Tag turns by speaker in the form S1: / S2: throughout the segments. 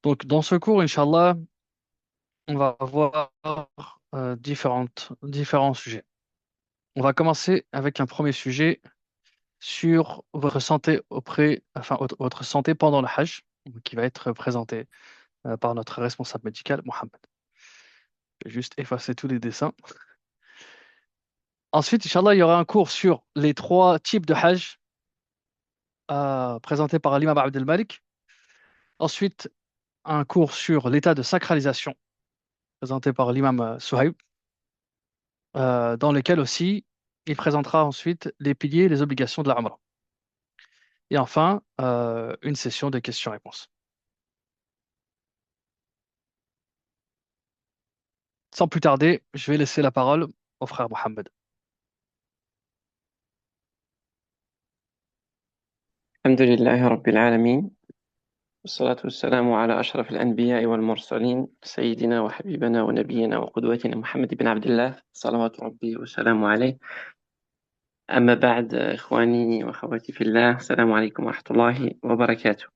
S1: Donc, dans ce cours, Inch'Allah, on va voir différents sujets. On va commencer avec un premier sujet sur votre santé votre santé pendant le Hajj, qui va être présenté par notre responsable médical, Mohamed. Je vais juste effacer tous les dessins. Ensuite, Inch'Allah, il y aura un cours sur les trois types de Hajj présentés par l'imam Abdel Malik. Ensuite, un cours sur l'état de sacralisation présenté par l'imam Suhaib, dans lequel aussi il présentera ensuite les piliers et les obligations de la Umrah. Et enfin, une session de questions-réponses. Sans plus tarder, je vais laisser la parole au frère Mohammed.
S2: الحمد لله رب العالمين والصلاة والسلام على أشرف الأنبياء والمرسلين سيدنا وحبيبنا ونبينا وقدوتنا محمد بن عبد الله صلوات ربي وسلامه عليه. أما بعد، إخواني وأخواتي في الله، السلام عليكم ورحمة الله وبركاته.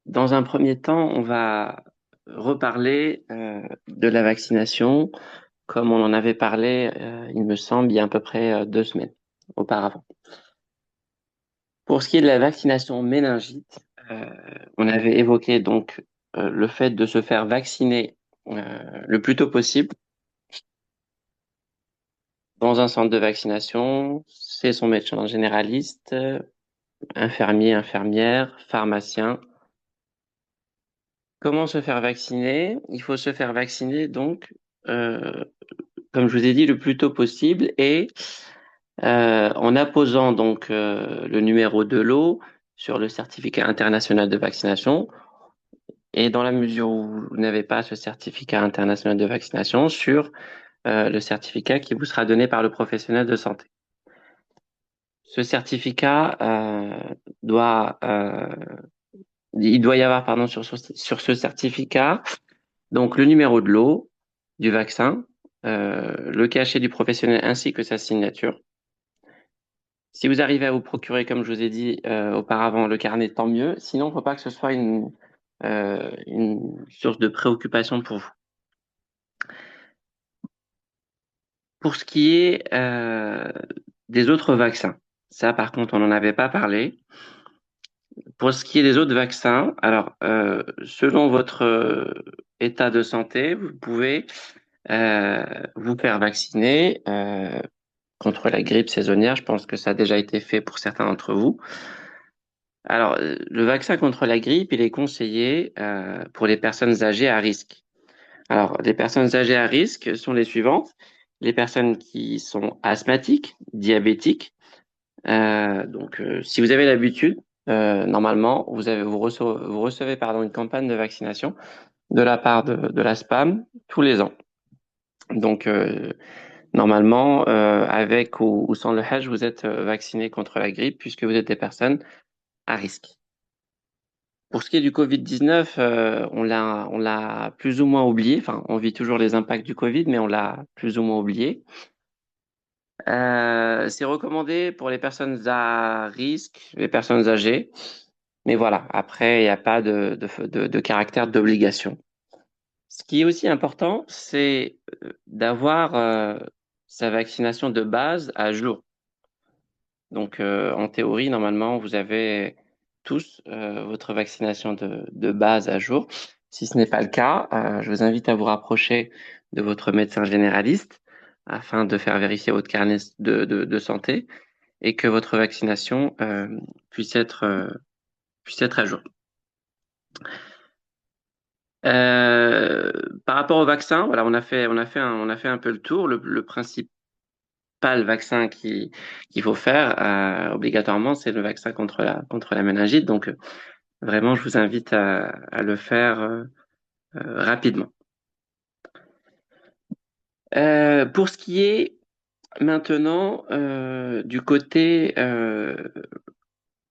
S2: Dans un premier temps, on va reparler de la vaccination comme on en avait parlé, il me semble, il y a à peu près 2 semaines auparavant. Pour ce qui est de la vaccination méningite, euh, on avait évoqué donc le fait de se faire vacciner le plus tôt possible dans un centre de vaccination. C'est son médecin généraliste, infirmier, infirmière, pharmacien. Comment se faire vacciner? Il faut se faire vacciner donc, euh, comme je vous ai dit, le plus tôt possible et en apposant donc le numéro de lot sur le certificat international de vaccination. Et dans la mesure où vous n'avez pas ce certificat international de vaccination, sur le certificat qui vous sera donné par le professionnel de santé. Ce certificat il doit y avoir, pardon, sur ce certificat, donc le numéro de lot du vaccin, le cachet du professionnel ainsi que sa signature. Si vous arrivez à vous procurer, comme je vous ai dit auparavant, le carnet, tant mieux. Sinon, il ne faut pas que ce soit une source de préoccupation pour vous. Pour ce qui est des autres vaccins, ça par contre on n'en avait pas parlé. Pour ce qui est des autres vaccins, alors selon votre état de santé, vous pouvez euh, vous faire vacciner contre la grippe saisonnière. Je pense que ça a déjà été fait pour certains d'entre vous. Alors le vaccin contre la grippe, il est conseillé pour les personnes âgées à risque. Alors les personnes âgées à risque sont les suivantes: les personnes qui sont asthmatiques, diabétiques. Si vous avez l'habitude, normalement, vous recevez pardon, une campagne de vaccination de la part de la SPAM tous les ans. Donc, normalement, avec ou sans le Hajj, vous êtes vacciné contre la grippe puisque vous êtes des personnes à risque. Pour ce qui est du Covid-19, on l'a plus ou moins oublié. Enfin, on vit toujours les impacts du Covid, mais on l'a plus ou moins oublié. C'est recommandé pour les personnes à risque, les personnes âgées. Mais voilà, après, il n'y a pas de caractère d'obligation. Ce qui est aussi important, c'est d'avoir sa vaccination de base à jour. Donc, en théorie, normalement, vous avez tous votre vaccination de base à jour. Si ce n'est pas le cas, je vous invite à vous rapprocher de votre médecin généraliste afin de faire vérifier votre carnet de santé et que votre vaccination puisse être à jour. Euh, Par rapport au vaccin, voilà, on a fait un peu le tour. Le principal vaccin qu'il faut faire obligatoirement, c'est le vaccin contre la méningite. Donc, vraiment, je vous invite à le faire rapidement. Pour ce qui est maintenant du côté,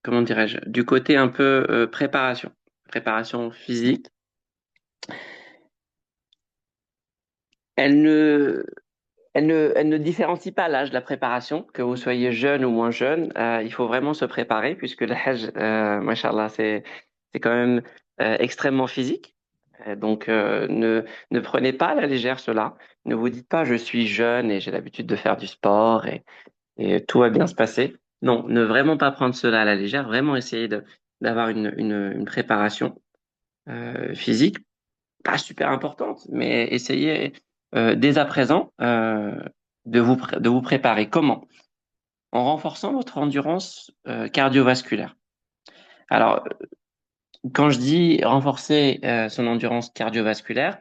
S2: comment dirais-je, du côté un peu préparation physique, elle ne, elle ne différencie pas l'âge de la préparation, que vous soyez jeune ou moins jeune. Il faut vraiment se préparer puisque l'âge, machallah, c'est quand même extrêmement physique. Ne prenez pas à la légère cela. Ne vous dites pas je suis jeune et j'ai l'habitude de faire du sport et tout va bien se passer. Non, ne vraiment pas prendre cela à la légère, vraiment essayer d'avoir une préparation physique, pas super importante, mais essayez dès à présent de vous préparer. Comment? En renforçant votre endurance cardiovasculaire. Alors, quand je dis renforcer son endurance cardiovasculaire,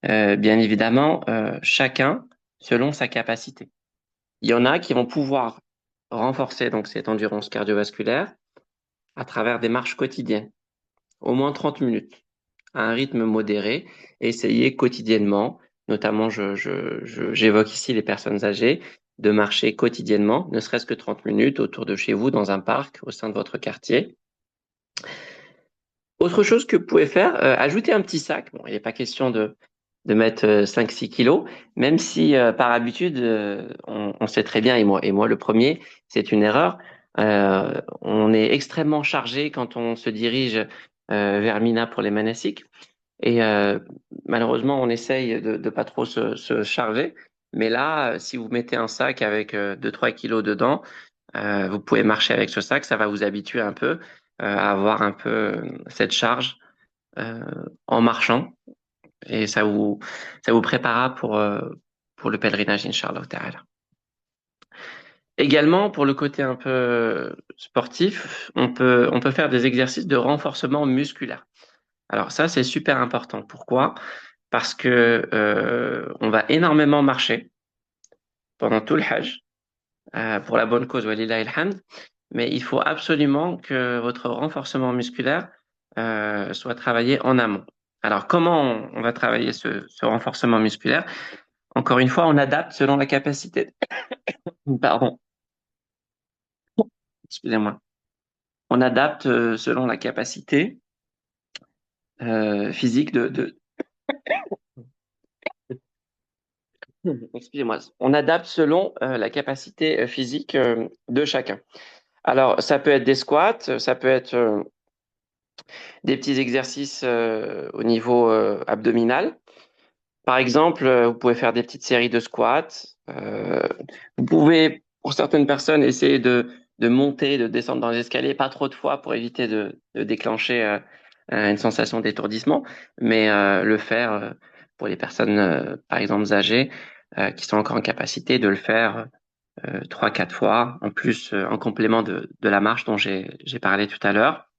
S2: bien évidemment, chacun selon sa capacité. Il y en a qui vont pouvoir renforcer donc cette endurance cardiovasculaire à travers des marches quotidiennes, au moins 30 minutes, à un rythme modéré, et essayer quotidiennement, notamment j'évoque ici les personnes âgées, de marcher quotidiennement, ne serait-ce que 30 minutes autour de chez vous, dans un parc, au sein de votre quartier. Autre chose que vous pouvez faire, ajouter un petit sac. Bon, il n'est pas question de mettre 5-6 kilos, même si par habitude, on sait très bien, et moi le premier, c'est une erreur. On est extrêmement chargé quand on se dirige vers Mina pour les manassiks. Et malheureusement, on essaye de pas trop se charger. Mais là, si vous mettez un sac avec 2-3 kilos dedans, vous pouvez marcher avec ce sac. Ça va vous habituer un peu à avoir un peu cette charge euh, en marchant. Et ça vous préparera pour le pèlerinage, Inch'Allah Ta'ala. Également, pour le côté un peu sportif, on peut faire des exercices de renforcement musculaire. Alors ça, c'est super important. Pourquoi? Parce que on va énormément marcher pendant tout le Hajj pour la bonne cause, walillahi alhamd. Mais il faut absolument que votre renforcement musculaire soit travaillé en amont. Alors comment on va travailler ce renforcement musculaire? Encore une fois, on adapte selon la capacité. Pardon, excusez-moi. On adapte selon la capacité physique excusez-moi. On adapte selon la capacité physique de chacun. Alors, ça peut être des squats, ça peut être des petits exercices au niveau abdominal. Par exemple, vous pouvez faire des petites séries de squats. Vous pouvez, pour certaines personnes, essayer de monter, de descendre dans les escaliers, pas trop de fois pour éviter de déclencher une sensation d'étourdissement, mais le faire pour les personnes, par exemple, âgées, qui sont encore en capacité de le faire 3-4 fois, en plus, en complément de la marche dont j'ai parlé tout à l'heure.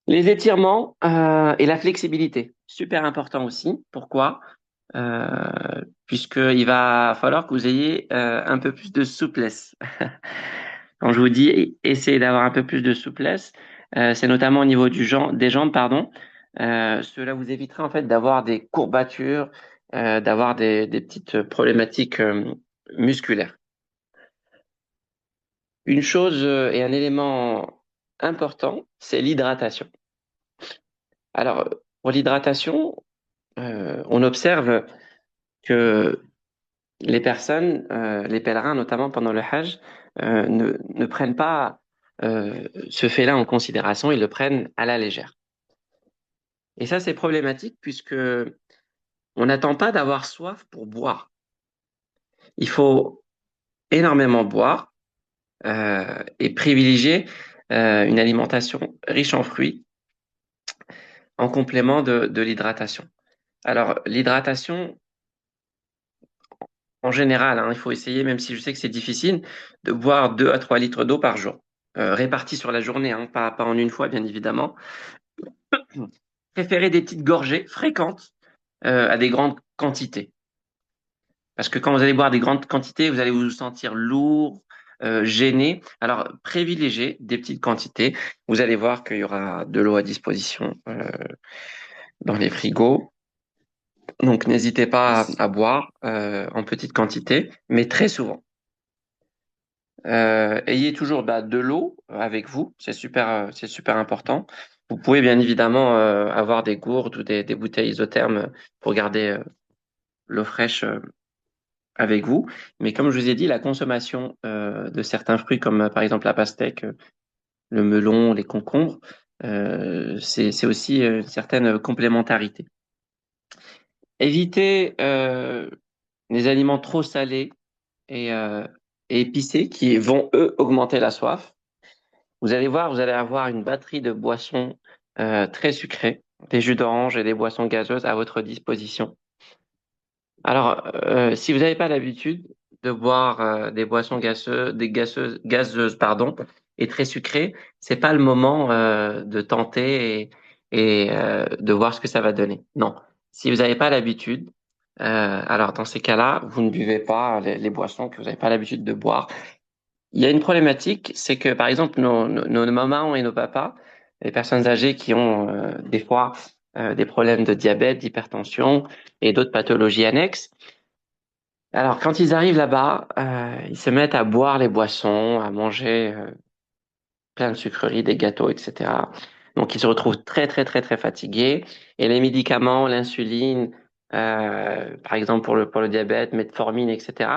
S2: Les étirements et la flexibilité, super important aussi. Pourquoi? Puisqu'il va falloir que vous ayez un peu plus de souplesse. Quand je vous dis essayez d'avoir un peu plus de souplesse, c'est notamment au niveau des jambes, pardon. Cela vous évitera en fait d'avoir des courbatures, d'avoir des petites problématiques musculaires. Une chose et un élément important, c'est l'hydratation. Alors, pour l'hydratation, on observe que les personnes, les pèlerins, notamment pendant le Hajj, ne prennent pas ce fait-là en considération, ils le prennent à la légère. Et ça, c'est problématique puisque on n'attend pas d'avoir soif pour boire. Il faut énormément boire et privilégier une alimentation riche en fruits en complément de l'hydratation. Alors, l'hydratation, en général, hein, il faut essayer, même si je sais que c'est difficile, de boire 2 à 3 litres d'eau par jour, répartis sur la journée, hein, pas en une fois, bien évidemment. Préférez des petites gorgées fréquentes à des grandes quantités. Parce que quand vous allez boire des grandes quantités, vous allez vous sentir lourd, gêné. Alors, privilégiez des petites quantités. Vous allez voir qu'il y aura de l'eau à disposition dans les frigos. Donc, n'hésitez pas à boire en petite quantité, mais très souvent. Ayez toujours de l'eau avec vous, c'est super important. Vous pouvez bien évidemment avoir des gourdes ou des bouteilles isothermes pour garder l'eau fraîche avec vous. Mais comme je vous ai dit, la consommation de certains fruits comme par exemple la pastèque, le melon, les concombres, C'est aussi une certaine complémentarité. Évitez les aliments trop salés et, euh, et épicés qui vont, eux, augmenter la soif. Vous allez voir, vous allez avoir une batterie de boissons très sucrées, des jus d'orange et des boissons gazeuses à votre disposition. Alors, si vous n'avez pas l'habitude de boire des boissons gazeuses, pardon, et très sucrées, c'est pas le moment de tenter et de voir ce que ça va donner. Non, si vous n'avez pas l'habitude, alors dans ces cas-là, vous ne buvez pas les boissons que vous n'avez pas l'habitude de boire. Il y a une problématique, c'est que par exemple nos mamans et nos papas, les personnes âgées qui ont des fois des problèmes de diabète, d'hypertension et d'autres pathologies annexes, alors, quand ils arrivent là-bas, ils se mettent à boire les boissons, à manger plein de sucreries, des gâteaux, etc. Donc, ils se retrouvent très, très, très, très fatigués. Et les médicaments, l'insuline, par exemple pour le diabète, metformine, etc.,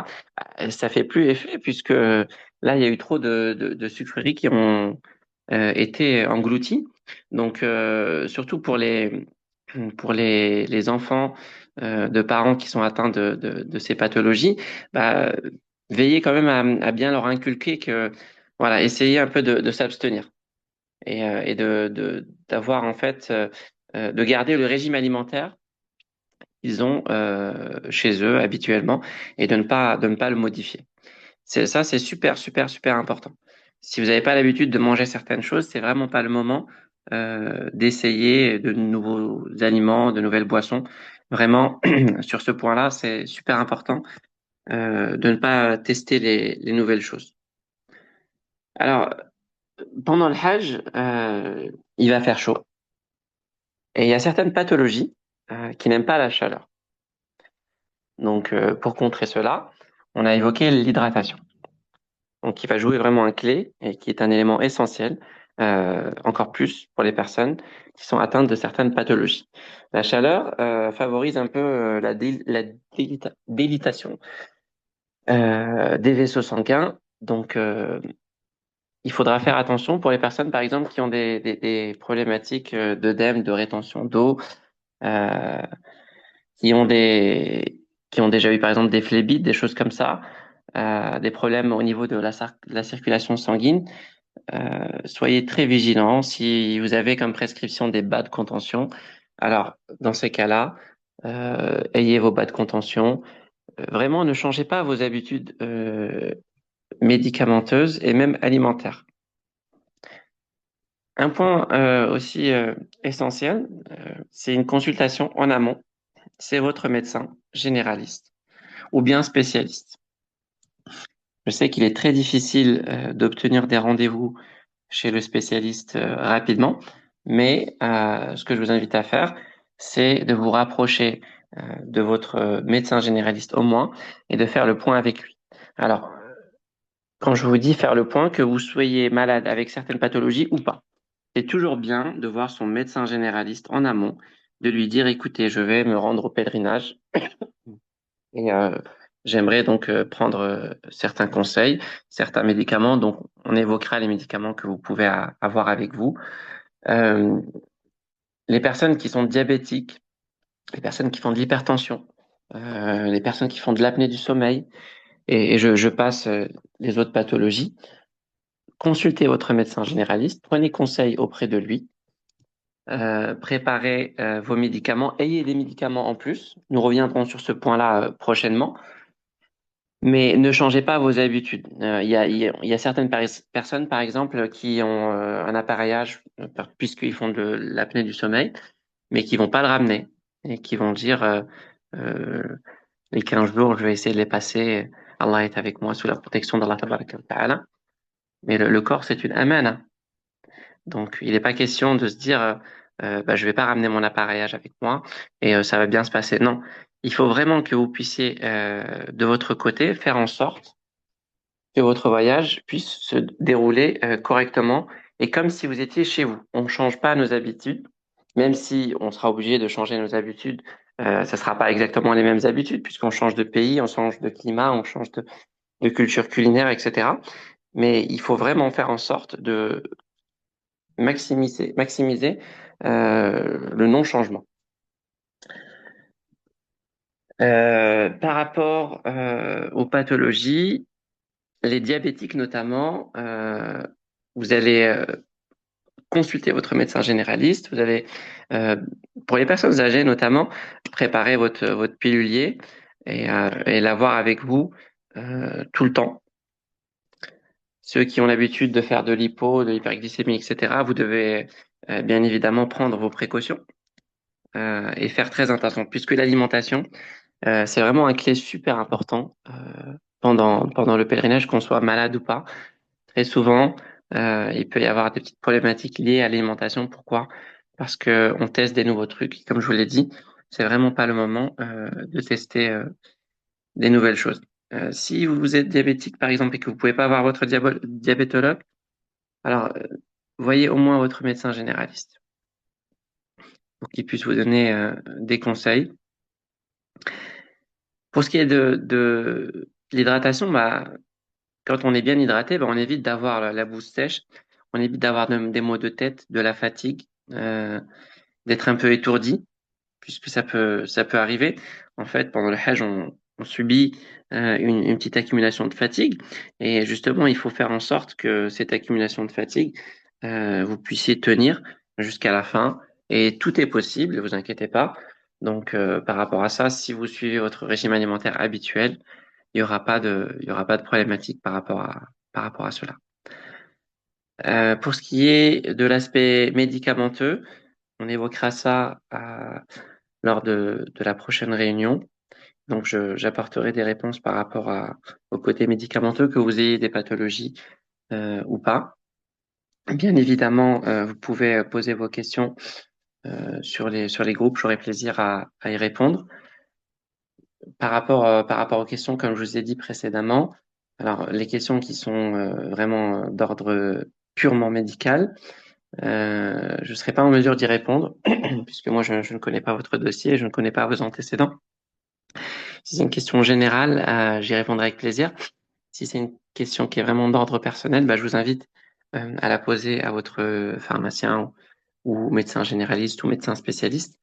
S2: ça fait plus effet puisque là, il y a eu trop de sucreries qui ont été englouties. Donc, surtout pour les enfants de parents qui sont atteints de ces pathologies, bah, veillez quand même à bien leur inculquer que, voilà, essayez un peu de s'abstenir et d'avoir en fait, de garder le régime alimentaire qu'ils ont chez eux habituellement et de ne pas le modifier. Ça, c'est super, super, super important. Si vous n'avez pas l'habitude de manger certaines choses, c'est vraiment pas le moment d'essayer de nouveaux aliments, de nouvelles boissons. Vraiment, sur ce point-là, c'est super important de ne pas tester les nouvelles choses. Alors, pendant le Hajj, il va faire chaud et il y a certaines pathologies qui n'aiment pas la chaleur. Donc, pour contrer cela, on a évoqué l'hydratation. Donc qui va jouer vraiment un clé et qui est un élément essentiel, encore plus pour les personnes qui sont atteintes de certaines pathologies. La chaleur favorise un peu la dilatation des vaisseaux sanguins. Donc, il faudra faire attention pour les personnes, par exemple, qui ont des problématiques d'œdème, de rétention d'eau, euh, qui ont qui ont déjà eu, par exemple, des phlébites, des choses comme ça, des problèmes au niveau de de la circulation sanguine. Soyez très vigilants si vous avez comme prescription des bas de contention. Alors, dans ces cas-là, ayez vos bas de contention. Vraiment, ne changez pas vos habitudes médicamenteuses et même alimentaires. Un point aussi essentiel, c'est une consultation en amont. C'est votre médecin généraliste ou bien spécialiste. Je sais qu'il est très difficile d'obtenir des rendez-vous chez le spécialiste rapidement. Mais ce que je vous invite à faire, c'est de vous rapprocher de votre médecin généraliste au moins et de faire le point avec lui. Alors, quand je vous dis faire le point, que vous soyez malade avec certaines pathologies ou pas, c'est toujours bien de voir son médecin généraliste en amont, de lui dire, écoutez, je vais me rendre au pèlerinage et j'aimerais donc prendre certains conseils, certains médicaments. Donc, on évoquera les médicaments que vous pouvez avoir avec vous. Euh, les personnes qui sont diabétiques, les personnes qui font de l'hypertension, les personnes qui font de l'apnée du sommeil, et je passe les autres pathologies, consultez votre médecin généraliste, prenez conseil auprès de lui, préparez vos médicaments, ayez des médicaments en plus. Nous reviendrons sur ce point-là prochainement. Mais ne changez pas vos habitudes. Il y a certaines personnes, par exemple, qui ont un appareillage, puisqu'ils font de l'apnée du sommeil, mais qui vont pas le ramener et qui vont dire euh, les 15 jours, je vais essayer de les passer. Allah est avec moi sous la protection d'Allah Tabaraka wa Ta'ala. Mais le corps, c'est une amana. Donc, il n'est pas question de se dire, bah, je vais pas ramener mon appareillage avec moi et ça va bien se passer. Non, il faut vraiment que vous puissiez, de votre côté, faire en sorte que votre voyage puisse se dérouler correctement et comme si vous étiez chez vous. On ne change pas nos habitudes, même si on sera obligé de changer nos habitudes. Ça sera pas exactement les mêmes habitudes puisqu'on change de pays, on change de climat, on change de culture culinaire, etc. Mais il faut vraiment faire en sorte maximiser le non-changement. Par rapport aux pathologies, les diabétiques notamment, vous allez consulter votre médecin généraliste. Vous allez, euh, pour les personnes âgées notamment, préparer votre pilulier et l'avoir avec vous tout le temps. Ceux qui ont l'habitude de faire de l'hypo, de l'hyperglycémie, etc., vous devez bien évidemment prendre vos précautions et faire très attention, puisque l'alimentation, c'est vraiment un clé super important pendant le pèlerinage, qu'on soit malade ou pas. Très souvent, il peut y avoir des petites problématiques liées à l'alimentation. Pourquoi? Parce que on teste des nouveaux trucs. Comme je vous l'ai dit, c'est vraiment pas le moment de tester des nouvelles choses. Si vous êtes diabétique, par exemple, et que vous pouvez pas avoir votre diabétologue, alors voyez au moins votre médecin généraliste pour qu'il puisse vous donner des conseils. Pour ce qui est de l'hydratation, bah, quand on est bien hydraté, bah, on évite d'avoir la bouche sèche, on évite d'avoir des maux de tête, de la fatigue, d'être un peu étourdi, puisque ça peut arriver. En fait, pendant le Hajj, on subit une petite accumulation de fatigue, et justement, il faut faire en sorte que cette accumulation de fatigue, vous puissiez tenir jusqu'à la fin, et tout est possible, ne vous inquiétez pas. Donc, par rapport à ça, si vous suivez votre régime alimentaire habituel, il y aura pas de problématique par rapport à cela. Pour ce qui est de l'aspect médicamenteux, on évoquera ça lors de la prochaine réunion. Donc, j'apporterai des réponses par rapport au côté médicamenteux, que vous ayez des pathologies ou pas. Bien évidemment, vous pouvez poser vos questions sur les groupes. J'aurai plaisir à y répondre. Par rapport aux questions, comme je vous ai dit précédemment, alors les questions qui sont vraiment d'ordre purement médical, je ne serai pas en mesure d'y répondre, puisque moi je ne connais pas votre dossier, je ne connais pas vos antécédents. Si c'est une question générale, j'y répondrai avec plaisir. Si c'est une question qui est vraiment d'ordre personnel, bah, je vous invite à la poser à votre pharmacien ou médecin généraliste ou médecin spécialiste,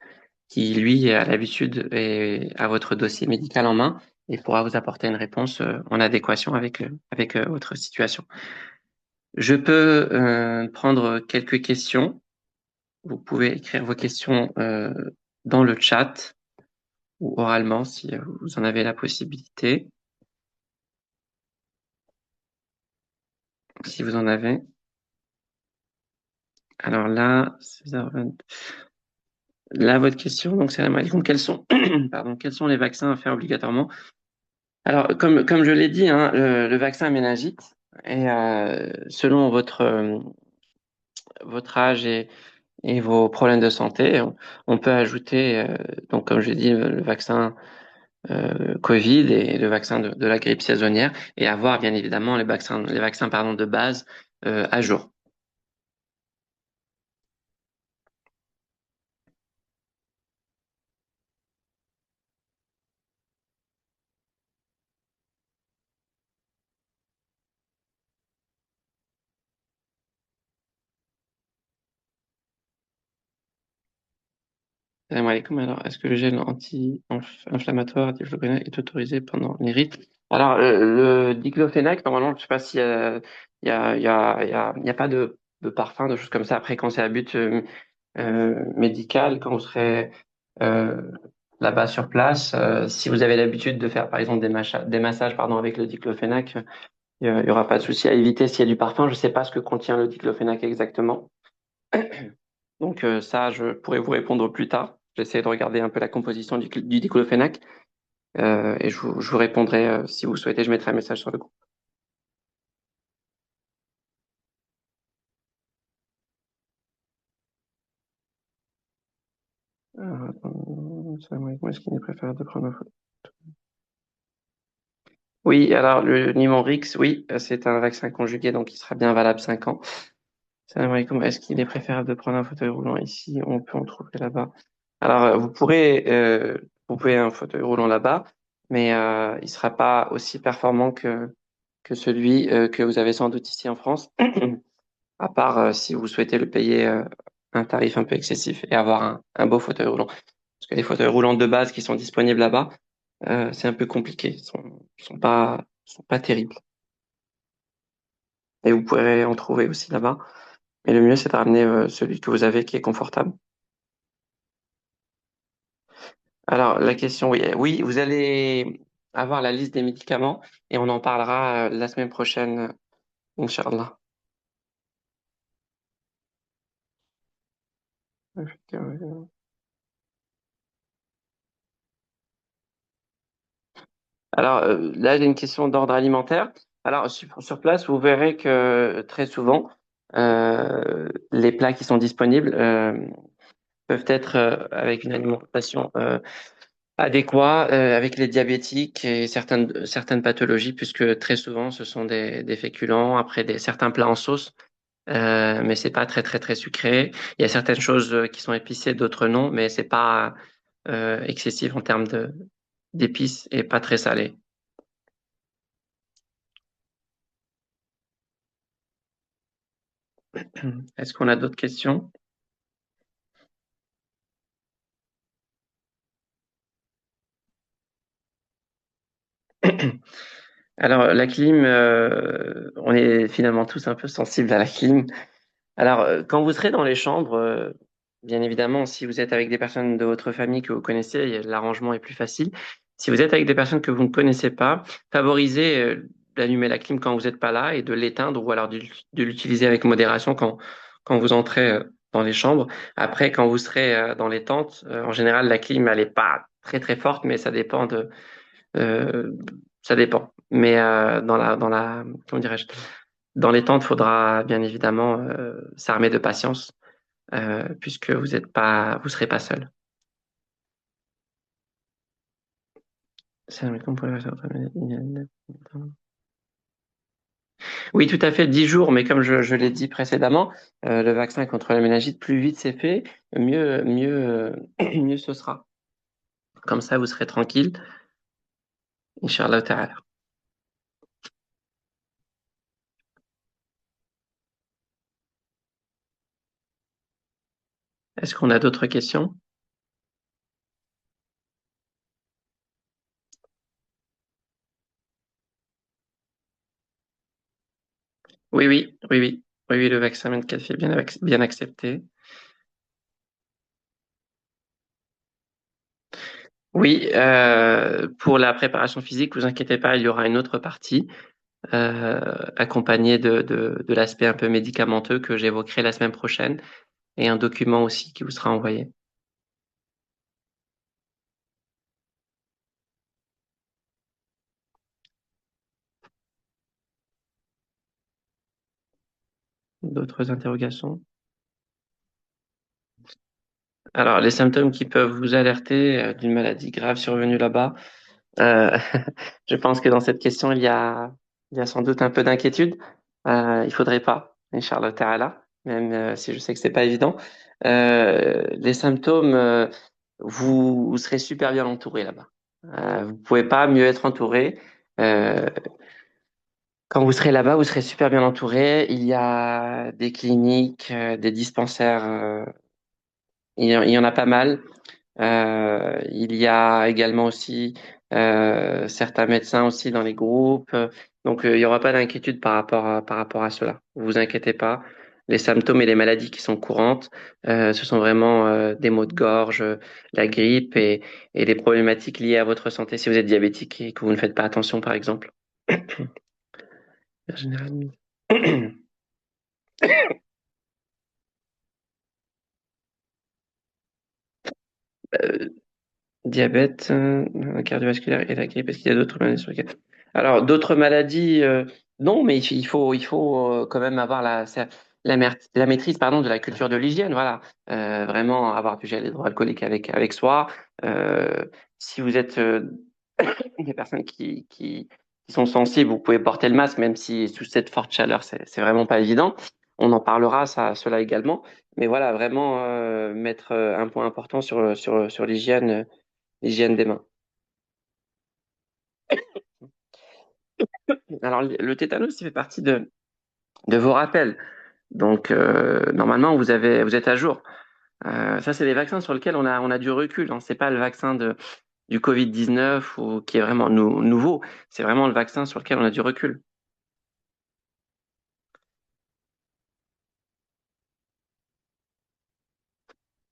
S2: qui lui a l'habitude et a votre dossier médical en main et pourra vous apporter une réponse en adéquation avec votre situation. Je peux prendre quelques questions. Vous pouvez écrire vos questions dans le chat ou oralement si vous en avez la possibilité, si vous en avez. Alors là, 16h20. Là, votre question, donc, c'est quels sont les vaccins à faire obligatoirement? Alors, comme je l'ai dit, hein, le vaccin méningite, et selon votre âge et vos problèmes de santé, on peut ajouter, donc comme je l'ai dit, le vaccin Covid et le vaccin de la grippe saisonnière, et avoir bien évidemment les vaccins pardon, de base à jour. Salam alaikum. Alors, est-ce que le gel anti-inflammatoire diclofénac est autorisé pendant les rites? Alors, le diclofénac, normalement, je ne sais pas s'il y a, il y a pas de parfum, de choses comme ça. Après, quand c'est à but médical, quand vous serez euh, là-bas sur place, si vous avez l'habitude de faire, par exemple, des massages pardon, avec le diclofénac, il y aura pas de souci à éviter s'il y a du parfum. Je ne sais pas ce que contient le diclofénac exactement. Donc ça, je pourrais vous répondre plus tard. J'essaie de regarder un peu la composition du diclofénac et je vous répondrai si vous souhaitez. Je mettrai un message sur le groupe. Salam alaikum, est-ce qu'il est préférable de prendre une photo? Oui, alors le Nimorix, oui, c'est un vaccin conjugué, donc il sera bien valable 5 ans. Salam alaikum, est-ce qu'il est préférable de prendre un fauteuil roulant ici? On peut en trouver là-bas. Alors, vous pouvez un fauteuil roulant là-bas, mais il sera pas aussi performant que celui que vous avez sans doute ici en France. à part si vous souhaitez le payer un tarif un peu excessif et avoir un beau fauteuil roulant. Parce que les fauteuils roulants de base qui sont disponibles là-bas, c'est un peu compliqué. Sont pas terribles. Et vous pourrez en trouver aussi là-bas. Mais le mieux, c'est de ramener celui que vous avez qui est confortable. Alors, la question, oui, oui, vous allez avoir la liste des médicaments et on en parlera la semaine prochaine, Inch'Allah. Alors, là, j'ai une question d'ordre alimentaire. Alors, sur place, vous verrez que très souvent, les plats qui sont disponibles peuvent être avec une alimentation adéquate, avec les diabétiques et certaines pathologies, puisque très souvent, ce sont des féculents, après certains plats en sauce, mais c'est pas très, très, très sucré. Il y a certaines choses qui sont épicées, d'autres non, mais c'est pas excessif en termes d'épices et pas très salé. Est-ce qu'on a d'autres questions? Alors, la clim, on est finalement tous un peu sensibles à la clim. Alors, quand vous serez dans les chambres, bien évidemment, si vous êtes avec des personnes de votre famille que vous connaissez, l'arrangement est plus facile. Si vous êtes avec des personnes que vous ne connaissez pas, favorisez d'allumer la clim quand vous n'êtes pas là et de l'éteindre ou alors de l'utiliser avec modération quand vous entrez dans les chambres. Après, quand vous serez dans les tentes, en général, la clim, elle n'est pas très très forte, mais euh, ça dépend. Mais comment dirais-je, dans les tentes, il faudra bien évidemment s'armer de patience, puisque vous serez pas seul. Oui, tout à fait, 10 jours, mais comme je l'ai dit précédemment, le vaccin contre la méningite, plus vite c'est fait, mieux ce sera. Comme ça, vous serez tranquille, Inch'Allah ta'ala. Est-ce qu'on a d'autres questions? Oui, oui, oui, oui. Oui, oui, le vaccin 24 est bien accepté. Oui, pour la préparation physique, vous inquiétez pas, il y aura une autre partie accompagnée de l'aspect un peu médicamenteux que j'évoquerai la semaine prochaine et un document aussi qui vous sera envoyé. D'autres interrogations? Alors, les symptômes qui peuvent vous alerter d'une maladie grave survenue là-bas, euh, je pense que dans cette question, il y a sans doute un peu d'inquiétude. Il faudrait pas, Inch'Allah Ta'ala, même si je sais que c'est pas évident. Les symptômes, vous serez super bien entouré là-bas. Vous pouvez pas mieux être entouré. Euh, Quand vous serez là-bas, vous serez super bien entouré. Il y a des cliniques, des dispensaires, il y en a pas mal. Il y a également aussi certains médecins aussi dans les groupes. Donc, il n'y aura pas d'inquiétude par rapport à cela. Vous vous inquiétez pas. Les symptômes et les maladies qui sont courantes, ce sont vraiment des maux de gorge, la grippe et les problématiques liées à votre santé si vous êtes diabétique et que vous ne faites pas attention, par exemple. Généralement. Diabète, cardiovasculaire et la grippe. Est-ce qu'il y a d'autres maladies sur lesquelles... Alors, d'autres maladies, non, mais il faut quand même avoir la maîtrise, pardon, de la culture de l'hygiène. Voilà. Vraiment avoir du gel hydroalcoolique avec soi. Euh, si vous êtes des personnes qui sont sensibles, vous pouvez porter le masque, même si sous cette forte chaleur, c'est vraiment pas évident. On en parlera, cela également. Mais voilà, vraiment mettre un point important sur l'hygiène des mains. Alors, le tétanos, il fait partie de vos rappels. Donc, normalement, vous êtes à jour. Ça, c'est des vaccins sur lesquels on a du recul. Hein. C'est pas le vaccin du Covid-19 ou qui est vraiment nouveau. C'est vraiment le vaccin sur lequel on a du recul.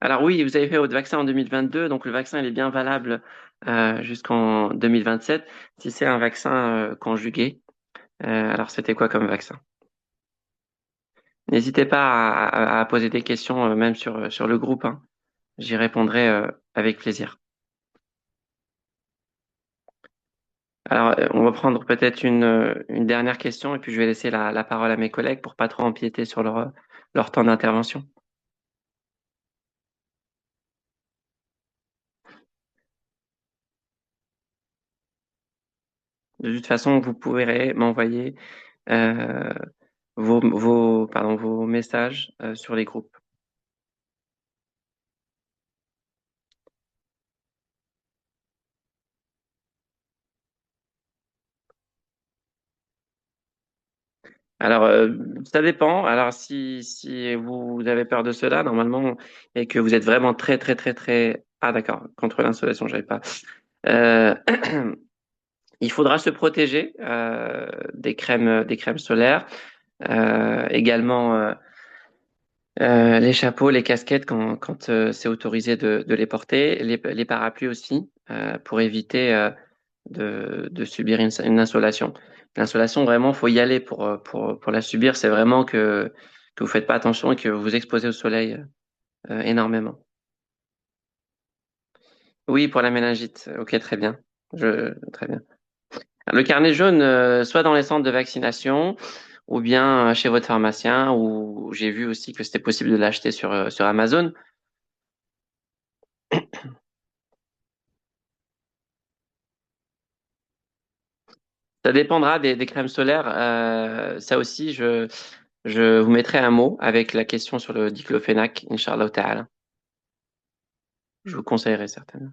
S2: Alors oui, vous avez fait votre vaccin en 2022, donc le vaccin il est bien valable jusqu'en 2027. Si c'est un vaccin conjugué, alors c'était quoi comme vaccin? N'hésitez pas à poser des questions même sur le groupe, hein. J'y répondrai avec plaisir. Alors on va prendre peut-être une dernière question et puis je vais laisser la parole à mes collègues pour pas trop empiéter sur leur temps d'intervention. De toute façon, vous pourrez m'envoyer euh, vos messages sur les groupes. Alors, ça dépend. Alors, si vous avez peur de cela, normalement, et que vous êtes vraiment très... Ah, d'accord, contre l'insolation, j'avais pas. Euh, il faudra se protéger des crèmes solaires, également les chapeaux, les casquettes quand c'est autorisé de les porter, les parapluies aussi, pour éviter de subir une insolation. L'insolation, vraiment, faut y aller pour la subir. C'est vraiment que vous faites pas attention et que vous vous exposez au soleil énormément. Oui, pour la méningite. Ok, très bien. Très bien. Le carnet jaune, soit dans les centres de vaccination ou bien chez votre pharmacien, ou j'ai vu aussi que c'était possible de l'acheter sur Amazon. Ça dépendra des crèmes solaires. Ça aussi, je vous mettrai un mot avec la question sur le diclofénac, Inch'Allah Ta'ala. Je vous conseillerais certainement.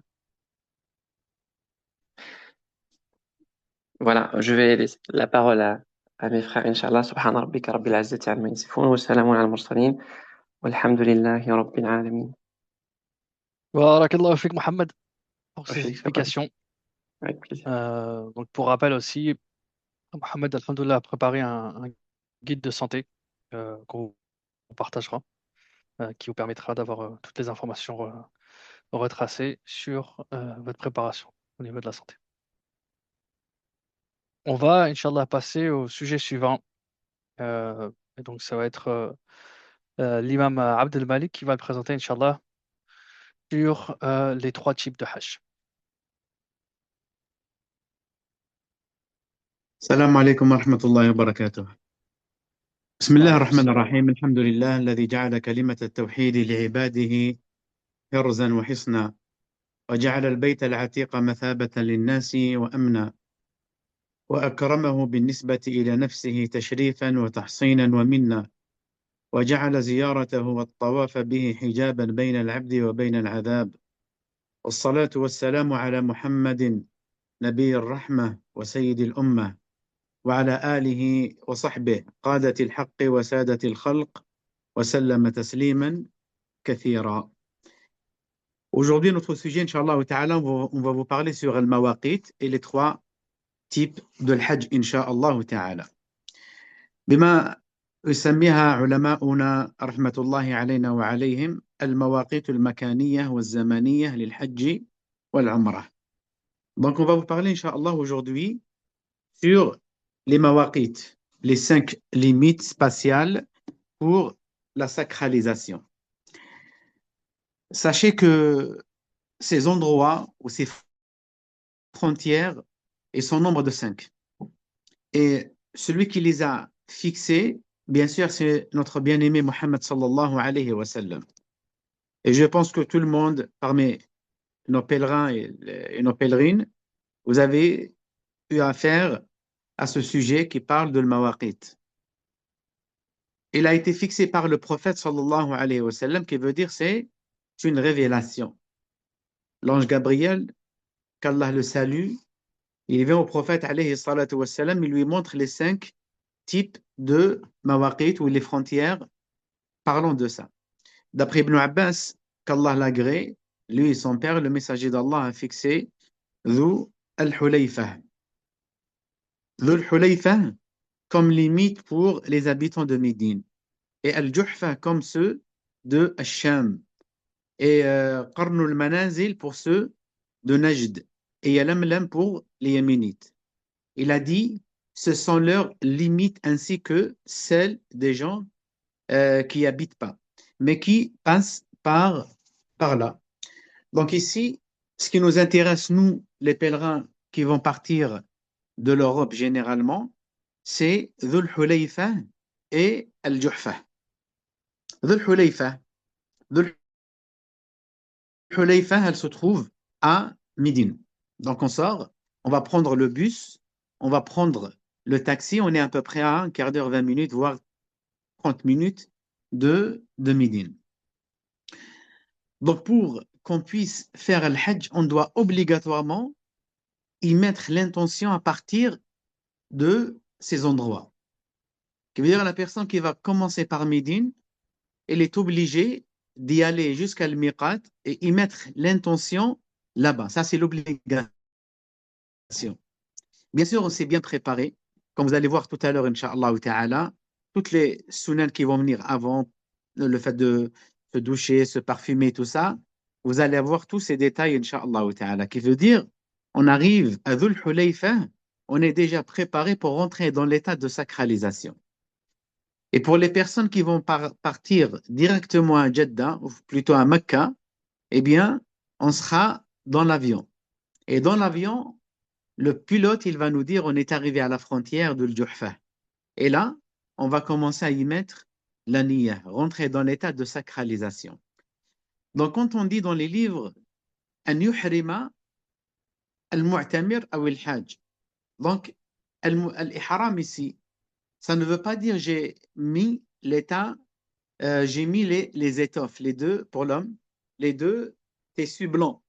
S2: Voilà, je vais laisser la parole à mes frères, Inch'Allah. Subhana rabbika rabbil izzati amma yasifun wa salamun ala al-mursalin walhamdulillahi rabbil alamin.
S1: Barakallahu fik, Mohamed, pour
S2: Wa
S1: ces
S2: fiik, shukran.
S1: explications.
S2: Avec plaisir.
S1: Donc, pour rappel aussi, Mohamed, alhamdoulilah, a préparé un guide de santé qu'on partagera, qui vous permettra d'avoir toutes les informations retracées sur votre préparation au niveau de la santé. On va, Inch'Allah, passer au sujet suivant. Et donc, ça va être l'imam Abdel Malik qui va le présenter, Inch'Allah, sur les trois types de Hajj.
S3: السلام عليكم ورحمة الله وبركاته. بسم الله
S1: وعليكم
S3: الرحمن
S1: السلام.
S3: الرحيم. الحمد لله الذي جعل كلمة التوحيد لعباده حرزا وحصنا، وجعل البيت العتيق مثابة للناس وأمنا، وأكرمه بالنسبة إلى نفسه تشريفا وتحصينا ومنا، وجعل زيارته والطواف به حجابا بين العبد وبين العذاب. والصلاة والسلام على محمد نبي الرحمة وسيد الأمة، وعلى آله وصحبه قادة الحق وسادة الخلق، وسلم تسليما كثيرا. Aujourd'hui, notre sujet, Inch'Allah Ta'ala, on va vous parler sur al-mawaqit et les trois types de l'Hajj, Inch'Allah Ta'ala. بما يسميها علماؤنا رحمة الله علينا وعليهم المواقيت المكانية والزمانية للحج والعمرة. Donc, on va vous parler, Inch'Allah, aujourd'hui sur les mawaqit, les 5 limites spatiales pour la sacralisation. Sachez que ces endroits ou ces frontières, ils sont nombre de 5. Et celui qui les a fixés, bien sûr, c'est notre bien-aimé Mohammed sallallahu alayhi wa sallam. Et je pense que tout le monde, parmi nos pèlerins et nos pèlerines, vous avez eu affaire à ce sujet qui parle de l'mawaqit. Il a été fixé par le prophète sallallahu alayhi wa sallam, qui veut dire c'est une révélation. L'ange Gabriel, qu'Allah le salue, il vient au prophète alayhi salatu wa sallam, il lui montre les 5 types de mawaqit ou les frontières Parlons de ça. D'après Ibn Abbas, qu'Allah l'agrée, lui et son père, le messager d'Allah a fixé Dhu al-Hulayfa. Dhu al-Hulayfa comme limite pour les habitants de Médine et al-Juhfa comme ceux de Ash-Sham et Qarnul Manazil pour ceux de Najd et Yalamlam pour les Yéménites. Il a dit ce sont leurs limites ainsi que celles des gens qui habitent pas, mais qui passent par là. Donc ici, ce qui nous intéresse, nous, les pèlerins qui vont partir de l'Europe généralement, c'est Dhul Hulayfa et Al-Juhfa. Dhul Hulayfa. Dhul Hulayfa, elle se trouve à Médine. Donc on sort, on va prendre le bus, on va prendre le taxi, on est à peu près à un quart d'heure, 20 minutes, voire 30 minutes de Médine. Donc pour qu'on puisse faire le Hajj, on doit obligatoirement y mettre l'intention à partir de ces endroits. Ce qui veut dire la personne qui va commencer par Médine, elle est obligée d'y aller jusqu'à le Miqat et y mettre l'intention là-bas. Ça, c'est l'obligation. Bien sûr, on s'est bien préparé. Comme vous allez voir tout à l'heure, Inch'Allah ta'ala, toutes les sunnahs qui vont venir avant, le fait de se doucher, se parfumer, tout ça, vous allez avoir tous ces détails, Inch'Allah ta'ala, qui veut dire, on arrive à Dhul Hulayfa, on est déjà préparé pour rentrer dans l'état de sacralisation. Et pour les personnes qui vont partir directement à Jeddah, ou plutôt à Mecca, eh bien, on sera dans l'avion. Et dans l'avion, le pilote, il va nous dire, on est arrivé à la frontière de l'Juhfa. Et là, on va commencer à y mettre la niyyah, rentrer dans l'état de sacralisation. Donc, quand on dit dans les livres, an yuhrima al-mu'tamir ou al-hajj. Donc, al-ihram ici, ça ne veut pas dire j'ai mis l'état, j'ai mis les étoffes, les deux pour l'homme, les deux tissus blancs.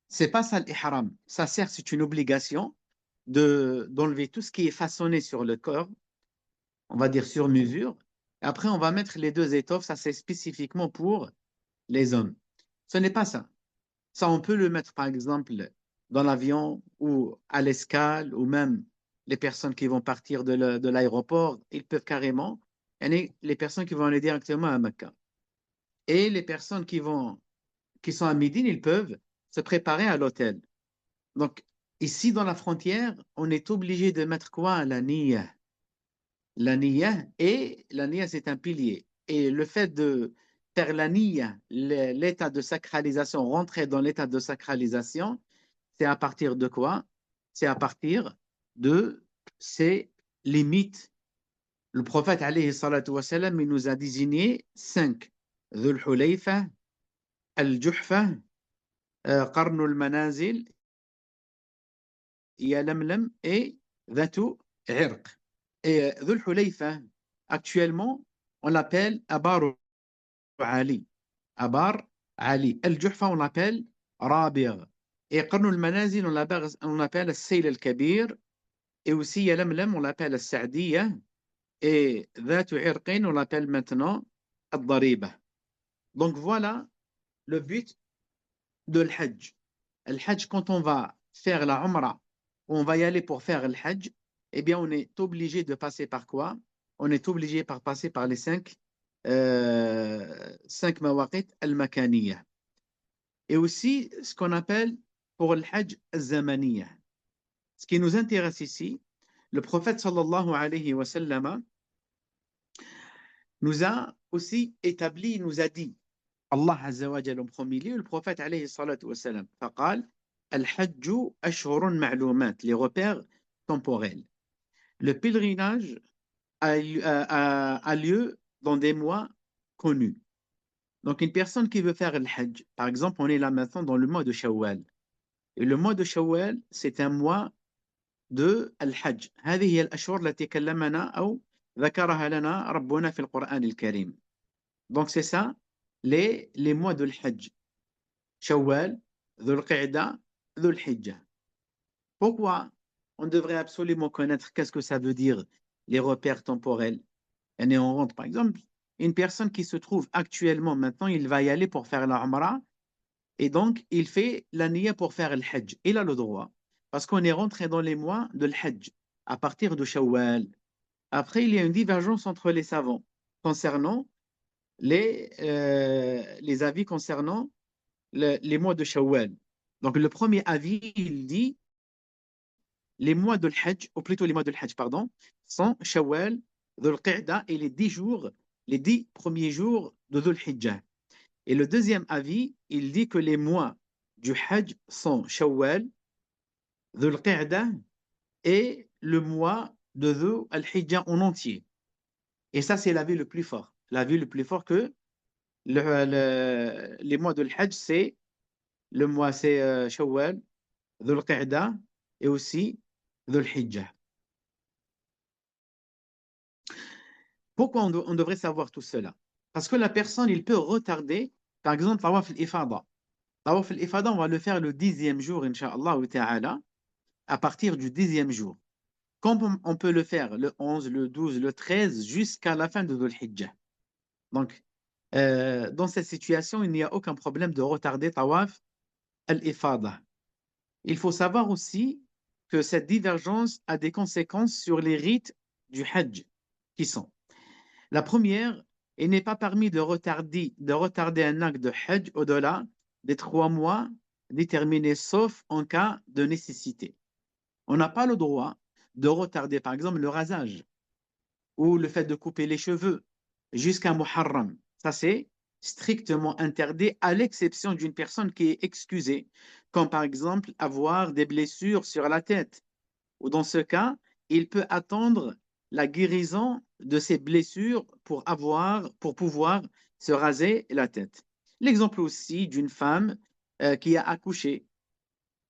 S3: C'est pas ça l'ihram. Ça sert, c'est une obligation d'enlever tout ce qui est façonné sur le corps, on va dire sur mesure. Et après, on va mettre les deux étoffes, ça c'est spécifiquement pour les hommes. Ce n'est pas ça. Ça, on peut le mettre par exemple dans l'avion ou à l'escale ou même les personnes qui vont partir de l'aéroport, ils peuvent carrément, et les personnes qui vont aller directement à Mecca. Et les personnes qui sont à Médine, ils peuvent se préparer à l'hôtel. Donc, ici, dans la frontière, on est obligé de mettre quoi? La niyyah. La niyyah, et la niyyah, c'est un pilier. Et le fait de faire la niyyah, l'état de sacralisation, rentrer dans l'état de sacralisation, c'est à partir de quoi? C'est à partir de ces limites. Le prophète, alayhi salatu wa salam, il nous a désigné 5. Dhul Hulayfa, Al-Juhfa, Qarnul Manazil, Yalamlam et Dhatu Irq. Et Dhul Hulayfa, actuellement, on l'appelle Abar Ali. Abar Ali. Al-Juhfa, on l'appelle Rabir. Et Qarnul Manazil, on l'appelle Sayl al-Kabir. Et aussi Yalamlam, on l'appelle Al-Sa'diya. Et Dhatu Irqin, on l'appelle maintenant Al-Dariba. Donc voilà le but de l'Hajj. Le Hajj, quand on va faire la Umrah, on va y aller pour faire le Hajj, eh bien, on est obligé de passer par quoi? On est obligé de passer par les 5 mawaqit al-makaniyah. Et aussi, ce qu'on appelle pour le Hajj al-zamaniyah. Ce qui nous intéresse ici, le prophète sallallahu alayhi wa sallam nous a aussi établi, nous a dit, Allah Azza wa Jalla en premier lieu, le prophète alayhi salatu wa sallam, faqal, al-hajju ashhurun ma'lumat, les repères temporels. Le pèlerinage a lieu dans des mois connus. Donc, une personne qui veut faire le Hajj, par exemple, on est là maintenant dans le mois de Shawwal. Et le mois de Shawwal, c'est un mois de Al-Hajj. هذه هي الأشهر التي كلمنا أو ذكرها لنا ربنا في القرآن الكريم. Donc, c'est ça, les mois de l'Hajj. Shawwal, Dhul Qa'da, Dhul Hijjah. Pourquoi on devrait absolument connaître qu'est-ce que ça veut dire les repères temporels? Et on rentre, par exemple, une personne qui se trouve actuellement, maintenant, il va y aller pour faire la Umrah, et donc il fait la niya pour faire le Hajj. Il a le droit, parce qu'on est rentré dans les mois de l'Hajj, à partir de Shawwal. Après, il y a une divergence entre les savants concernant les avis concernant les mois de Shawwal. Donc, le premier avis, il dit les mois de l'Hajj, ou plutôt les mois de l'Hajj, pardon, sont Shawwal, Dhul Qa'da et les 10 jours, les 10 premiers jours de Dhul Hijjah. Et le deuxième avis, il dit que les mois du Hajj sont Shawwal, Dhul Qa'da et le mois de Dhul Al-Hijjah en entier. Et ça, c'est l'avis le plus fort. L'avis le plus fort que les mois de l'Hajj, c'est le mois, c'est Shawwal, Dhul Qa'da et aussi Dhul Hijjah. Pourquoi on devrait savoir tout cela? Parce que la personne, il peut retarder, par exemple, Tawaf al-Ifada. Tawaf al-Ifada, on va le faire le 10e jour, Inch'Allah ta'ala, à partir du 10e jour. Comme on peut le faire le 11, le 12, le 13, jusqu'à la fin de Dhul Hijjah. Donc, dans cette situation, il n'y a aucun problème de retarder Tawaf al-Ifada. Il faut savoir aussi que cette divergence a des conséquences sur les rites du Hajj, qui sont la première, il n'est pas permis de retarder un acte de Hajj au-delà des 3 mois déterminés, sauf en cas de nécessité. On n'a pas le droit de retarder, par exemple, le rasage ou le fait de couper les cheveux jusqu'à Muharram. Ça, c'est strictement interdit, à l'exception d'une personne qui est excusée, comme par exemple avoir des blessures sur la tête. Ou dans ce cas, il peut attendre la guérison de ses blessures pour pouvoir se raser la tête. L'exemple aussi d'une femme qui a accouché.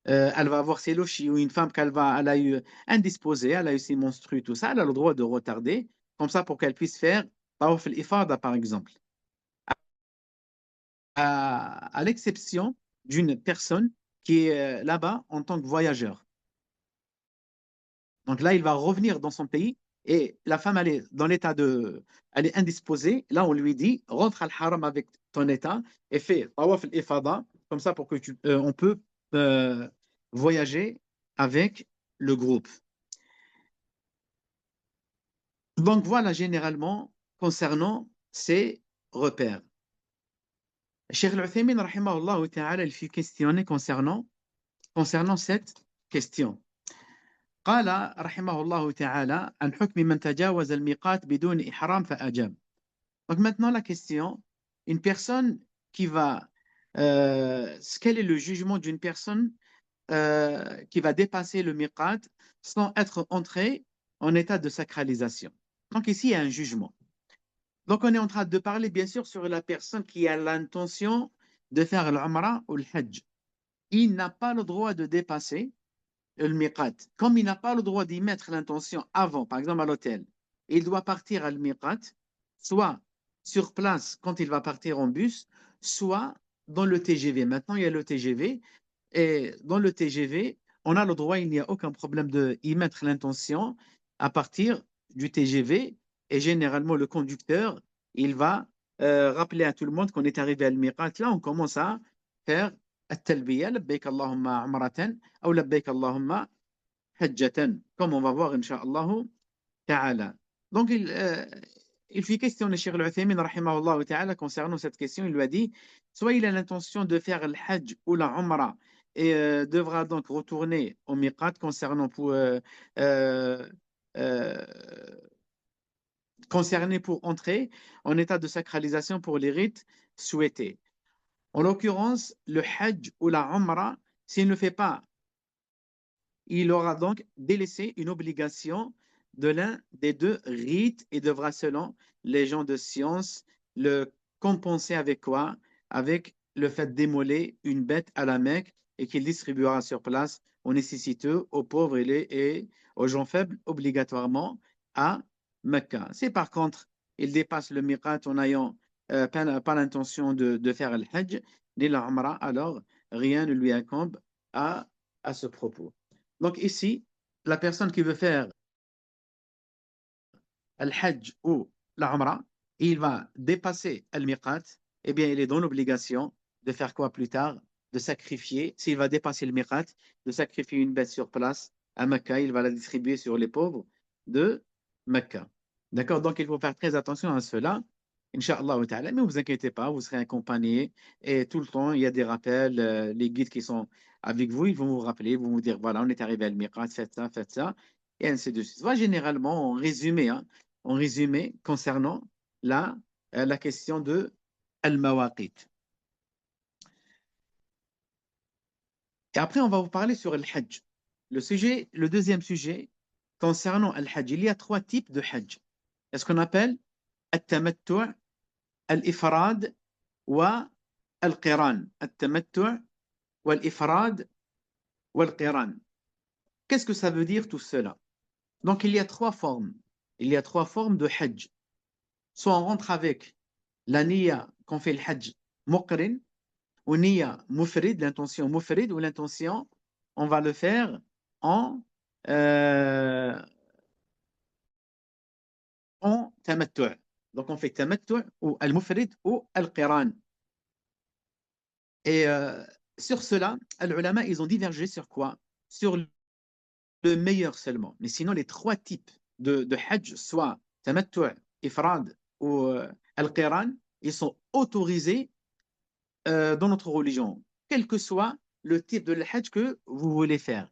S3: Elle va avoir ses lochis, ou une femme elle a eu indisposée, elle a eu ses menstrues, tout ça, elle a le droit de retarder, comme ça pour qu'elle puisse faire Tawaf al-Ifada, par exemple. À l'exception d'une personne qui est là-bas en tant que voyageur. Donc là, il va revenir dans son pays et la femme, elle est dans l'état elle est indisposée. Là, on lui dit, rentre al haram avec ton état et fais tawaf al-ifada, comme ça pour que on peut euh, voyager avec le groupe. Donc voilà généralement concernant ces repères. Cheikh Al-Uthaymin, rahimahullah ta'ala, il fut questionné concernant cette question. قال رحمه الله تعالى عن حكم من تجاوز الميقات بدون إحرام فأجاب. Donc maintenant la question, une personne qui va, quel est le jugement d'une personne qui va dépasser le miqat sans être entrée en état de sacralisation? Donc ici il y a un jugement. Donc on est en train de parler bien sûr sur la personne qui a l'intention de faire l'umrah ou le hajj. Il n'a pas le droit de dépasser le miqat. Comme il n'a pas le droit d'y mettre l'intention avant, par exemple à l'hôtel, il doit partir à le miqat, soit sur place quand il va partir en bus, soit dans le TGV. Maintenant, il y a le TGV, et dans le TGV, on a le droit, il n'y a aucun problème de y mettre l'intention à partir du TGV, et généralement, le conducteur, il va rappeler à tout le monde qu'on est arrivé à le miqat. Là, on commence à faire التلبية لبيك اللهم عمرة أو لبيك اللهم حجة comme on va voir Inch'Allah ta'ala. Donc il fit questionner Cheikh Al-Uthaymin rahimahullah ta'ala concernant cette question. Il lui a dit soit il a l'intention de faire le hajj ou la umrah et devra donc retourner au miqat concerné pour entrer en état de sacralisation pour les rites souhaités. En l'occurrence, le hajj ou la umrah, s'il ne fait pas, il aura donc délaissé une obligation de l'un des deux rites et devra, selon les gens de science, le compenser avec quoi? Avec le fait d'immoler une bête à la Mecque et qu'il distribuera sur place aux nécessiteux, aux pauvres et aux gens faibles, obligatoirement à Mecca. Si par contre, il dépasse le miqat en n'ayant pas l'intention de faire le hajj, ni la umrah, alors rien ne lui incombe à ce propos. Donc ici, la personne qui veut faire al-hajj ou la umrah, et il va dépasser al-miqat, eh bien, il est dans l'obligation de faire quoi plus tard? De sacrifier, s'il va dépasser le miqat, de sacrifier une bête sur place à Mecca, il va la distribuer sur les pauvres de Mecca. D'accord? Donc, il faut faire très attention à cela. Inch'Allah ta'ala, mais ne vous inquiétez pas, vous serez accompagné et tout le temps, il y a des rappels, les guides qui sont avec vous, ils vont vous rappeler, ils vont vous dire, voilà, on est arrivé à al-miqat, faites ça, et ainsi de suite. Voilà, généralement, en résumé concernant la question de al-mawaqit. Et après, on va vous parler sur le hajj. Le deuxième sujet, concernant le hajj, il y a 3 types de hajj. C'est ce qu'on appelle al-tamattu', al-ifrad wa al-qiran. Al-tamattu' wa al-ifrad wa al-qiran. Qu'est-ce que ça veut dire tout cela? Donc, il y a 3 formes. Il y a 3 formes de hajj. Soit on rentre avec la niya qu'on fait le hajj muqrin, ou niya mufrid, l'intention mufrid, ou l'intention, on va le faire en, euh, en tamattu'. Donc on fait tamattu' ou al-mufrid ou al-qiran. Et sur cela, les ulama, ils ont divergé sur quoi? Sur le meilleur seulement. Mais sinon, les 3 types de hajj, soit tamattu', ifrad ou al-qiran, ils sont autorisés dans notre religion, quel que soit le type de hajj que vous voulez faire.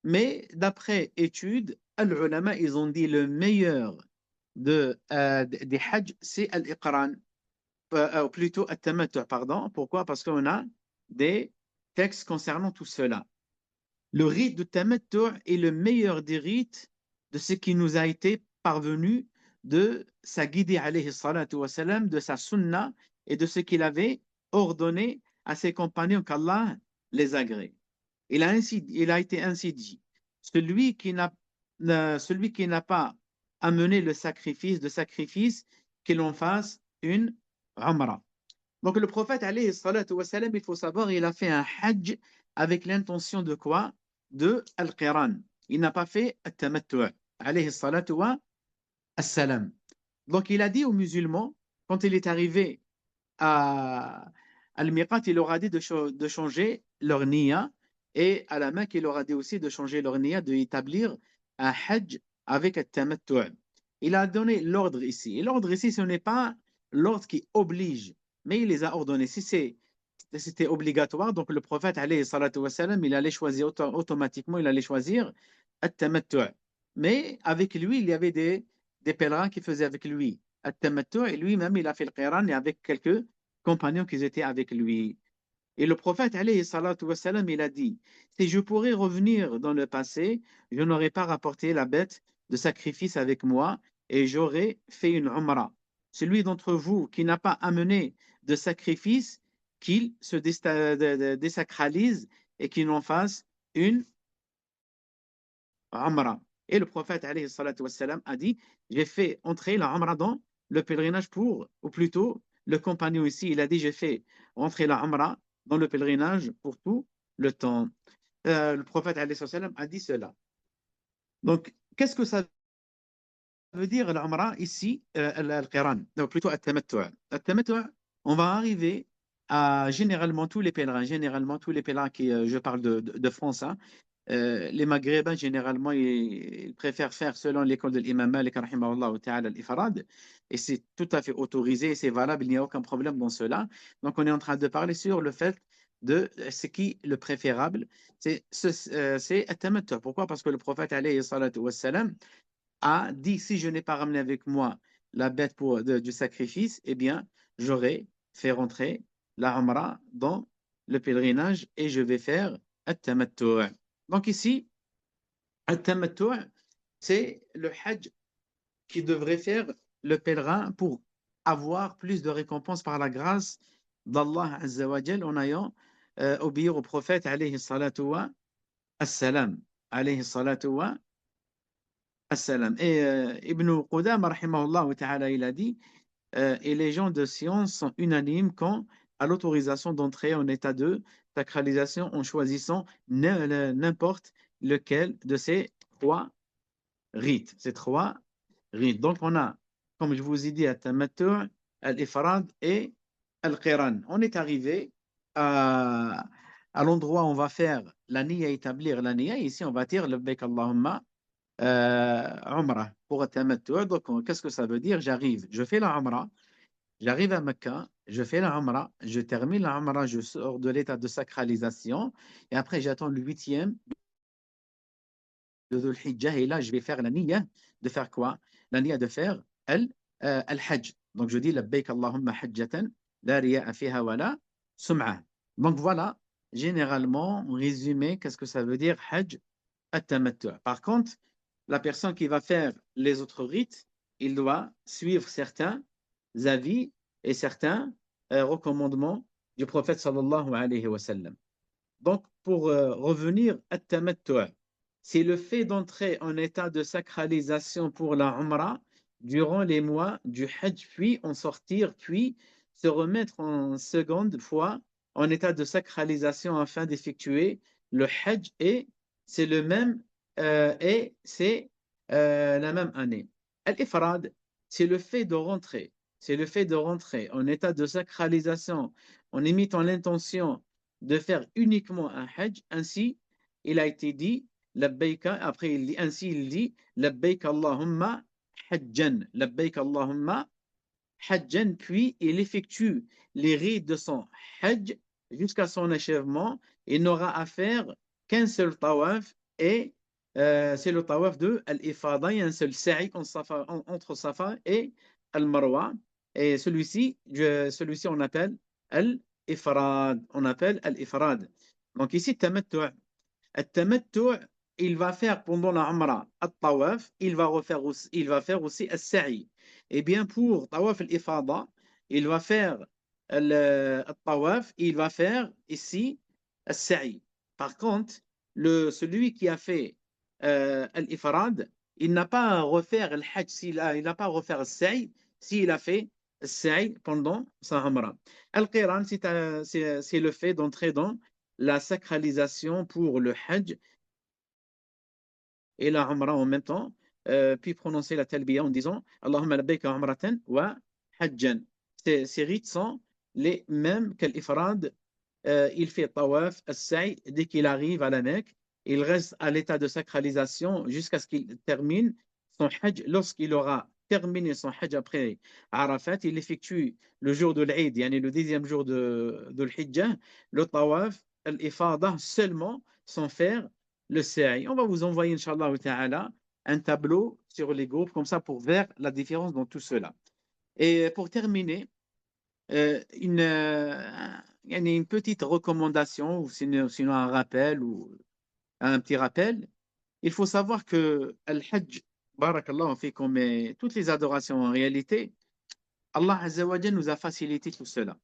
S3: Mais d'après études, al-ulama, ils ont dit le meilleur des hajj, c'est al-iqran, plutôt al-tamattu', pardon. Pourquoi? Parce qu'on a des textes concernant tout cela. Le rite de tamattu' est le meilleur des rites de ce qui nous a été parvenu de sa guidée, alayhi salatu wa salam, de sa sunna et de ce qu'il avait ordonné à ses compagnons qu'Allah les agrée. Il a été ainsi dit, celui qui n'a pas amené le sacrifice de sacrifice, qu'il en fasse une umrah. Donc le prophète, alayhi salatu wa salam, il faut savoir, il a fait un hajj avec l'intention de quoi? De al-qiran. Il n'a pas fait al-tamattu', alayhi salatu wa salam. Donc il a dit aux musulmans, quand il est arrivé à Al-Miqat, il leur a dit de changer leur niya, et à la Mecque, il leur a dit aussi de changer leur niya, d'établir un hajj avec un tamattu'. Il a donné l'ordre ici. Et l'ordre ici, ce n'est pas l'ordre qui oblige, mais il les a ordonnés. Si c'était obligatoire, donc le prophète, alayhi salatu wa salam, il allait choisir automatiquement, il allait choisir at-tamattu'. Mais avec lui, il y avait des pèlerins qui faisaient avec lui at-tamattu', et lui-même, il a fait le qiran, et avec quelques compagnons qui étaient avec lui. Et le prophète, alayhi salatu wa salam, il a dit, si je pourrais revenir dans le passé, je n'aurais pas rapporté la bête de sacrifice avec moi, et j'aurais fait une umrah. Celui d'entre vous qui n'a pas amené de sacrifice, qu'il se désacralise et qu'il en fasse une umrah. Et le prophète, alayhi salatu wa salam, a dit, j'ai fait entrer la umrah dans le pèlerinage ou plutôt, le compagnon ici, il a dit, j'ai fait entrer la umrah dans le pèlerinage pour tout le temps. Le prophète, alayhi salam, a dit cela. Donc, qu'est-ce que ça veut dire l'umrah ici, al-qiran, plutôt al-tamattu'. Al-tamattu', on va arriver à généralement tous les pèlerins, qui, je parle de France, hein, les Maghrébins, généralement, ils préfèrent faire selon l'école de l'imam Malik, rahimahullah ta'ala, l'ifrad, et c'est tout à fait autorisé, c'est valable, il n'y a aucun problème dans cela. Donc, on est en train de parler sur le fait de ce qui est le préférable, c'est at-tamattu'. Pourquoi? Parce que le prophète, alayhi salatu wassalam, a dit, si je n'ai pas ramené avec moi la bête du sacrifice, eh bien, j'aurais fait rentrer la umrah dans le pèlerinage et je vais faire at-tamattu'. Donc ici, at-tamattu', c'est le hajj qui devrait faire le pèlerin pour avoir plus de récompenses par la grâce d'Allah Azza wa Jal en ayant obéi au prophète alayhi salatu wa as-salam. Alayhi salatu wa as-salam. Et Ibn Qudama, rahimahullah ta'ala, il a dit, et les gens de science sont unanimes quant à l'autorisation d'entrer en état de sacralisation en choisissant n'importe lequel de ces 3 rites. Ces 3 rites. Donc, on a comme je vous ai dit, At-Tamattu', Al-Ifrad et Al-Qiran. On est arrivé à l'endroit où on va faire la niya, établir la niya. Ici, on va dire Labbaik Allahumma Umrah pour At-Tamattu'. Donc, qu'est-ce que ça veut dire? J'arrive, je fais la Umrah, j'arrive à Mecca, je fais la Umrah, je termine la Umrah, je sors de l'état de sacralisation et après, j'attends le 8e de Dhul Hijjah et là, je vais faire la niya de faire quoi? La niya de faire al-Hajj. Donc, je dis Labbaik Allahumma Hajjatan, la riya'a fiha wa la sum'a. Donc, voilà, généralement, en résumé, qu'est-ce que ça veut dire Hajj at-Tamattu'. Par contre, la personne qui va faire les autres rites, il doit suivre certains avis et certains recommandements du prophète sallallahu alayhi wa sallam. Donc, pour revenir à Tamattu', c'est le fait d'entrer en état de sacralisation pour la Umrah durant les mois du Hajj, puis en sortir, puis se remettre en seconde fois en état de sacralisation afin d'effectuer le Hajj et c'est le même et c'est la même année. Al-Ifrad, c'est le fait de rentrer, c'est le fait de rentrer en état de sacralisation en imitant l'intention de faire uniquement un Hajj. Ainsi, il a été dit, Labbaika, après il dit, Labbaik Allahumma Hajjan, Labbaik Allahumma Hajjan, puis il effectue les rites de son Hajj jusqu'à son achèvement. Il n'aura à faire qu'un seul tawaf et c'est le tawaf de Al-Ifada, il y a un seul sa'i entre Safa et Al-Marwa. Et celui-ci, on appelle Al-Ifrad. On appelle Al-Ifrad. Donc ici, Tamattu'. Al-Tamattu', il va faire pendant la Umrah al-Tawaf, il va faire aussi al-Sa'i. Et bien pour Tawaf al-Ifada, il va faire al-Tawaf, il va faire ici al-Sa'i. Par contre, celui qui a fait al-Ifrad, il n'a pas à refaire le Hajj, il n'a pas à refaire al-Sa'i s'il a fait al-Sa'i pendant sa Umrah. Al-Qiran, c'est le fait d'entrer dans la sacralisation pour le Hajj et la Umrah en même temps, puis prononcer la talbiya en disant Allahumma labbayka umratan wa hajjan. Ces rites sont les mêmes qu'Al-Ifrad. Il fait tawaf, as-sa'i, dès qu'il arrive à la Mecque, il reste à l'état de sacralisation jusqu'à ce qu'il termine son Hajj. Lorsqu'il aura terminé son Hajj après Arafat, il effectue le jour de l'Eid, yani le 10e jour de l'Hijjah, le tawaf, al-Ifada seulement, sans faire le sa'i. On va vous envoyer, Inch'Allah ta'ala, un tableau sur les groupes, comme ça, pour voir la différence dans tout cela. Et pour terminer, il y a une petite recommandation, ou sinon un rappel, ou un petit rappel. Il faut savoir que Al-Hajj, barakallahu fikum, et toutes les adorations en réalité, Allah Azza wa Jalla nous a facilité tout cela.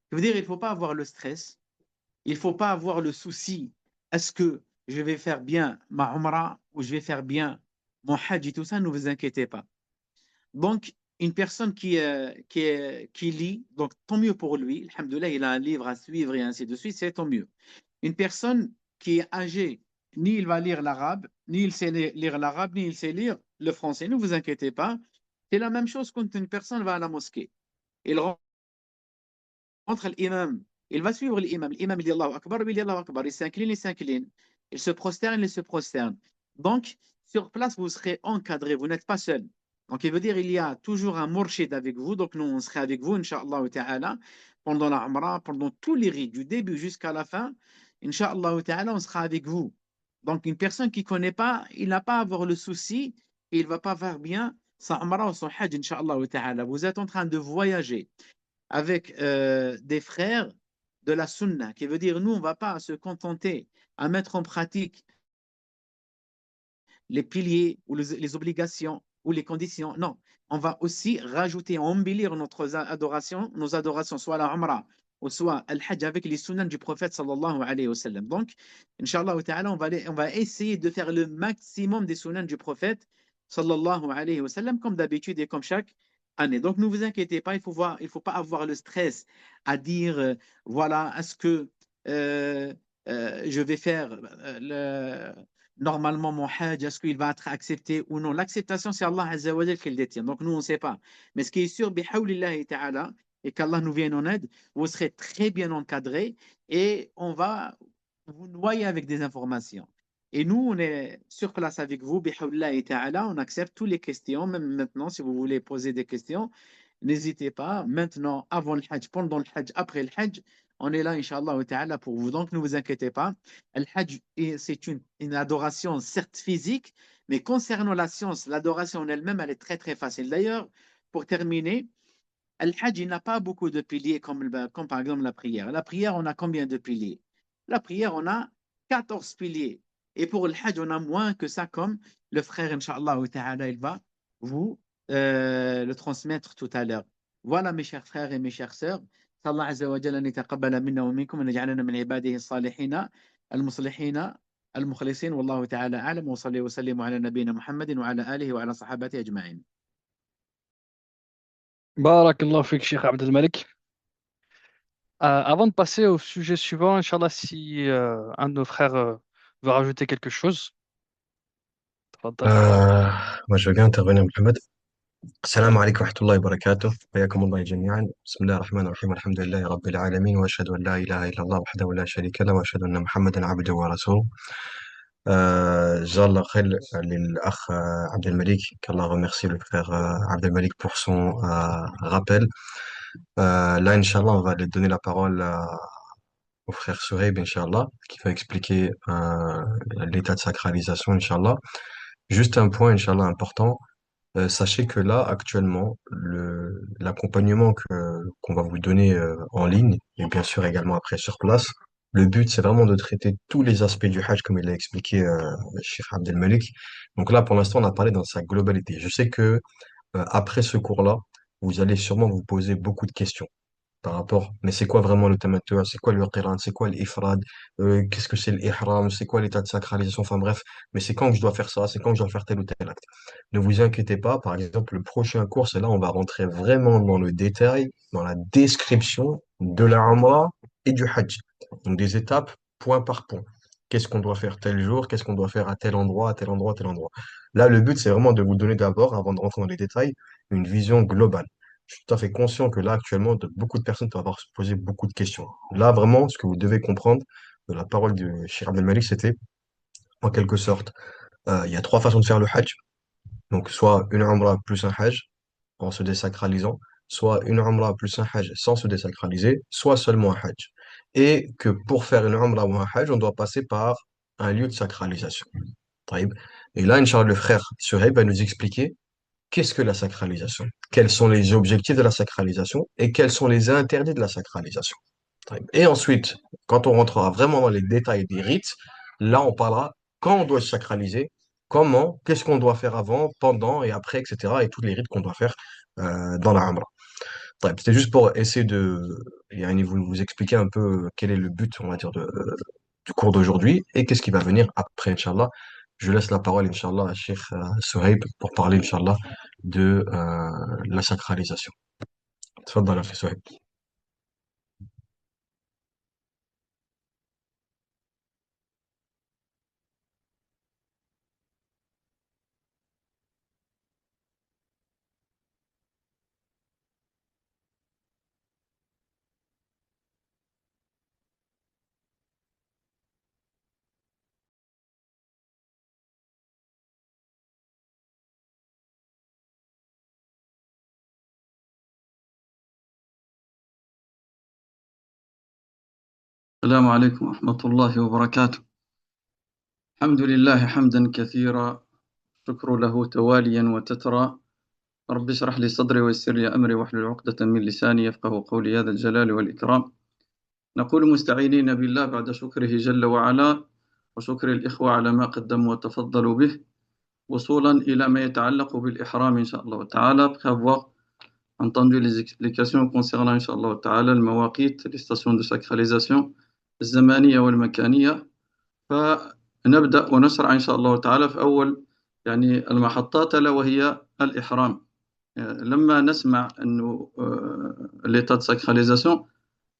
S3: Je veux dire, il ne faut pas avoir le stress, il ne faut pas avoir le souci, est-ce que je vais faire bien ma Umrah ou je vais faire bien mon Hajj et tout ça, ne vous inquiétez pas. Donc, une personne qui lit, donc tant mieux pour lui, alhamdoulilah, il a un livre à suivre et ainsi de suite, c'est tant mieux. Une personne qui est âgée, ni il va lire l'arabe, ni il sait lire l'arabe, ni il sait lire le français, ne vous inquiétez pas. C'est la même chose quand une personne va à la mosquée. Il rentre l'imam, il va suivre l'imam. L'imam, il dit Allahu Akbar, il dit Allahu Akbar, il s'incline, il s'incline. Il se prosterne, il se prosterne. Donc, sur place, vous serez encadré, vous n'êtes pas seul. Donc, il veut dire il y a toujours un murshid avec vous. Donc, nous, on sera avec vous, Inch'Allah ta'ala, pendant la Umrah, pendant tous les rites, du début jusqu'à la fin. Inch'Allah ta'ala, on sera avec vous. Donc, une personne qui ne connaît pas, il n'a pas à avoir le souci, il ne va pas faire bien sa Umrah ou son Hajj, Inch'Allah ta'ala. Vous êtes en train de voyager avec des frères de la Sunna, qui veut dire nous, on ne va pas se contenter à mettre en pratique les piliers ou les obligations ou les conditions. Non, on va aussi rajouter, embellir nos adorations, soit la Umrah ou soit Al-Hajj avec les sunnahs du prophète sallallahu alayhi wa sallam. Donc, Inch'Allah ta'ala, on va essayer de faire le maximum des sunnahs du prophète sallallahu alayhi wa sallam, comme d'habitude et comme chaque année. Donc, ne vous inquiétez pas, il faut pas avoir le stress à dire, voilà, est-ce que je vais faire normalement mon hajj, est-ce qu'il va être accepté ou non? L'acceptation, c'est Allah Azza wa Jal qui le détient. Donc nous, on ne sait pas. Mais ce qui est sûr, bihawlillahi ta'ala, et qu'Allah nous vienne en aide, vous serez très bien encadré et on va vous noyer avec des informations. Et nous, on est sur place avec vous, bihawlillahi ta'ala, on accepte toutes les questions, même maintenant, si vous voulez poser des questions. N'hésitez pas, maintenant, avant le Hajj, pendant le Hajj, après le Hajj, on est là, Inch'Allah ta'ala, pour vous. Donc, ne vous inquiétez pas. Le Hajj, c'est une adoration, certes physique, mais concernant la science, l'adoration en elle-même, elle est très, très facile. D'ailleurs, pour terminer, le Hajj, il n'a pas beaucoup de piliers comme par exemple la prière. La prière, on a combien de piliers? La prière, on a 14 piliers. Et pour le Hajj, on a moins que ça, comme le frère, Inch'Allah ta'ala, il va vous le transmettre tout à l'heure. Voilà, mes chers frères et mes chères sœurs. Allah Azza wa Jalla an yataqabbala minna wa minkum wa naj'alana min ibadihi as-salihin al-muslihin al-mukhlisin wallahu ta'ala a'lam wa salli wa sallimu ala nabiyyina Muhammadin wa ala alihi wa ala sahabati ajma'in.
S1: Barakallahu fik, Cheikh Abdel Malik. Avant de passer au sujet suivant, Inch'Allah, si un de nos frères veut rajouter quelque chose, tfaddal.
S4: آه moi je veux bien intervenir محمد. السلام عليكم ورحمة الله وبركاته، حياكم الله جميعا. بسم الله الرحمن الرحيم، الحمد لله رب العالمين، وأشهد أن لا إله إلا الله وحده لا شريك له، وأشهد أن محمدا عبده ورسوله. جزاه الله خير للأخ عبد الملك. qu'Allah remercie le frère Abd el-Malik pour son rappel. Là, Inch'Allah, on va donner la parole au frère Souhaib, Inch'Allah, qui va expliquer l'état de sacralisation, Inch'Allah. Juste un point, Inch'Allah, important. Sachez que là, actuellement, l'accompagnement qu'on va vous donner en ligne, et bien sûr également après sur place, le but, c'est vraiment de traiter tous les aspects du Hajj, comme il l'a expliqué Cheikh Abdel Malik. Donc là, pour l'instant, on a parlé dans sa globalité. Je sais que après ce cours-là, vous allez sûrement vous poser beaucoup de questions par rapport, mais c'est quoi vraiment le tamattu', c'est quoi le qiran, c'est quoi l'ifrad, qu'est-ce que c'est l'ihram, c'est quoi l'état de sacralisation, enfin bref, mais c'est quand que je dois faire ça, c'est quand que je dois faire tel ou tel acte. Ne vous inquiétez pas, par exemple, le prochain cours, c'est là, on va rentrer vraiment dans le détail, dans la description de la Umrah et du Hajj. Donc des étapes, point par point. Qu'est-ce qu'on doit faire tel jour, qu'est-ce qu'on doit faire à tel endroit, à tel endroit, à tel endroit. Là, le but, c'est vraiment de vous donner d'abord, avant de rentrer dans les détails, une vision globale. Je suis tout à fait conscient que là, actuellement, beaucoup de personnes doivent avoir se poser beaucoup de questions. Là, vraiment, ce que vous devez comprendre de la parole de Cheikh Abdel Malik, c'était, en quelque sorte, il y a trois façons de faire le Hajj. Donc, soit une Umrah plus un Hajj, en se désacralisant, soit une Umrah plus un Hajj sans se désacraliser, soit seulement un Hajj. Et que pour faire une Umrah ou un Hajj, on doit passer par un lieu de sacralisation. Taïb. Et là, Inch'Allah, le frère Suhaib va nous expliquer qu'est-ce que la sacralisation? Quels sont les objectifs de la sacralisation et quels sont les interdits de la sacralisation? Et ensuite, quand on rentrera vraiment dans les détails des rites, là, on parlera quand on doit se sacraliser, comment, qu'est-ce qu'on doit faire avant, pendant et après, etc. et tous les rites qu'on doit faire dans la Umrah. C'était juste pour essayer de vous expliquer un peu quel est le but, on va dire, du cours d'aujourd'hui et qu'est-ce qui va venir après, Inch'Allah. Je laisse la parole, Inch'Allah, à Cheikh Souhaib pour parler, Inch'Allah, de la sacralisation. تفضل يا أخي سهيل.
S5: السلام عليكم ورحمة الله وبركاته. الحمد لله حمدا كثيرا، شكر له تواليا وتترى. رب اشرح لي صدري ويسر لي أمري واحلل عقدة من لساني يفقه قولي، هذا الجلال والإكرام. نقول مستعينين بالله بعد شكره جل وعلا وشكر الإخوة على ما قدموا وتفضلوا به، وصولا إلى ما يتعلق بالإحرام إن شاء الله تعالى. Après avoir entendu les explications concernant إن شاء الله تعالى المواقيت، les stations de sacralisation الزمانية والمكانية، فنبدأ ونشرع إن شاء الله تعالى في أول المحطات، ألا وهي الإحرام. لما نسمع أنه l'état de sacralisation،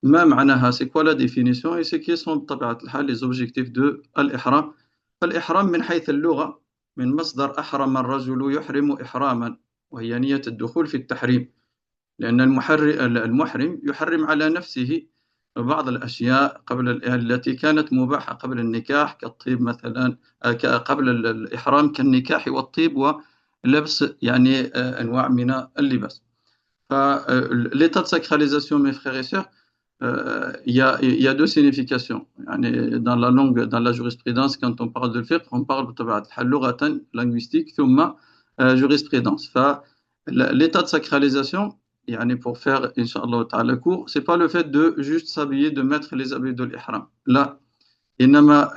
S5: ما معناها؟ c'est quoi la définition et c'est qui sont بطبيعة الحال les objectifs de الإحرام؟ فالإحرام من حيث اللغة من مصدر أحرم الرجل يحرم إحراما، وهي نية الدخول في التحريم، لأن المحرم يحرم على نفسه بعض الأشياء التي كانت مباحة قبل النكاح كالطيب مثلا، قبل الإحرام كالنكاح والطيب ولبس يعني أنواع من اللباس. L'état de sacralisation, mes frères et sœurs, il y a deux significations. يعني dans la langue, dans la jurisprudence, quand on parle de fiqh, on parle بطبيعة الحال لغة linguistique ثم jurisprudence. L'état de sacralisation, يعني pour faire, Inch'Allah ta'ala court, c'est pas le fait de juste s'habiller, de mettre les habits de l'ihram. Là, إنما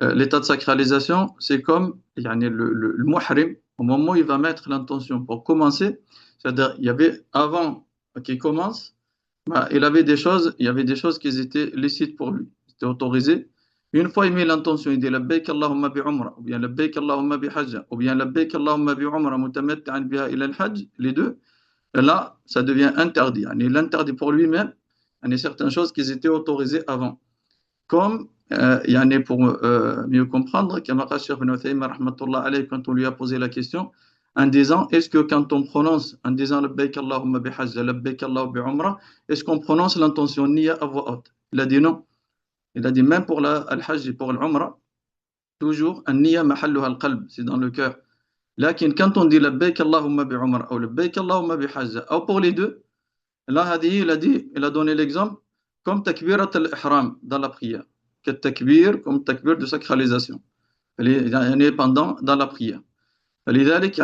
S5: l'état de sacralisation, c'est comme يعني le muhrim, au moment où il va mettre l'intention pour commencer, c'est-à-dire il y avait avant qu'il commence, il y avait des choses qui étaient licites pour lui, c'était autorisé. Une fois il met l'intention, il dit labbayk Allahumma bi umra, ou bien labbayk Allahumma bi hajja, ou bien labbayk Allahumma bi umra mutamatti'an biha ila al-hajj, les deux, là ça devient interdit. Il interdit pour lui-même certaines choses qui étaient autorisées avant. Comme pour mieux comprendre, Cheikh Ibn Uthaymin rahmatullah alayhi, quand on lui a posé la question, en disant, est-ce que quand on prononce, en disant labbayk Allahumma bi hajj, labbayk Allahumma bi umra, est-ce qu'on prononce l'intention niya à voix haute? Il a dit non. Il a dit même pour al-hajj et pour l'umra, toujours, an-niya mahalluha al-qalb, c'est dans le cœur. Lakin quand on dit labbayk Allahumma bi umra ou labbayk Allahumma bi hajj, ou pour les deux, là, il a donné l'exemple comme takbirat al-ihram dans la prière, comme takbir de sacralisation, pendant dans la prière. فلذلك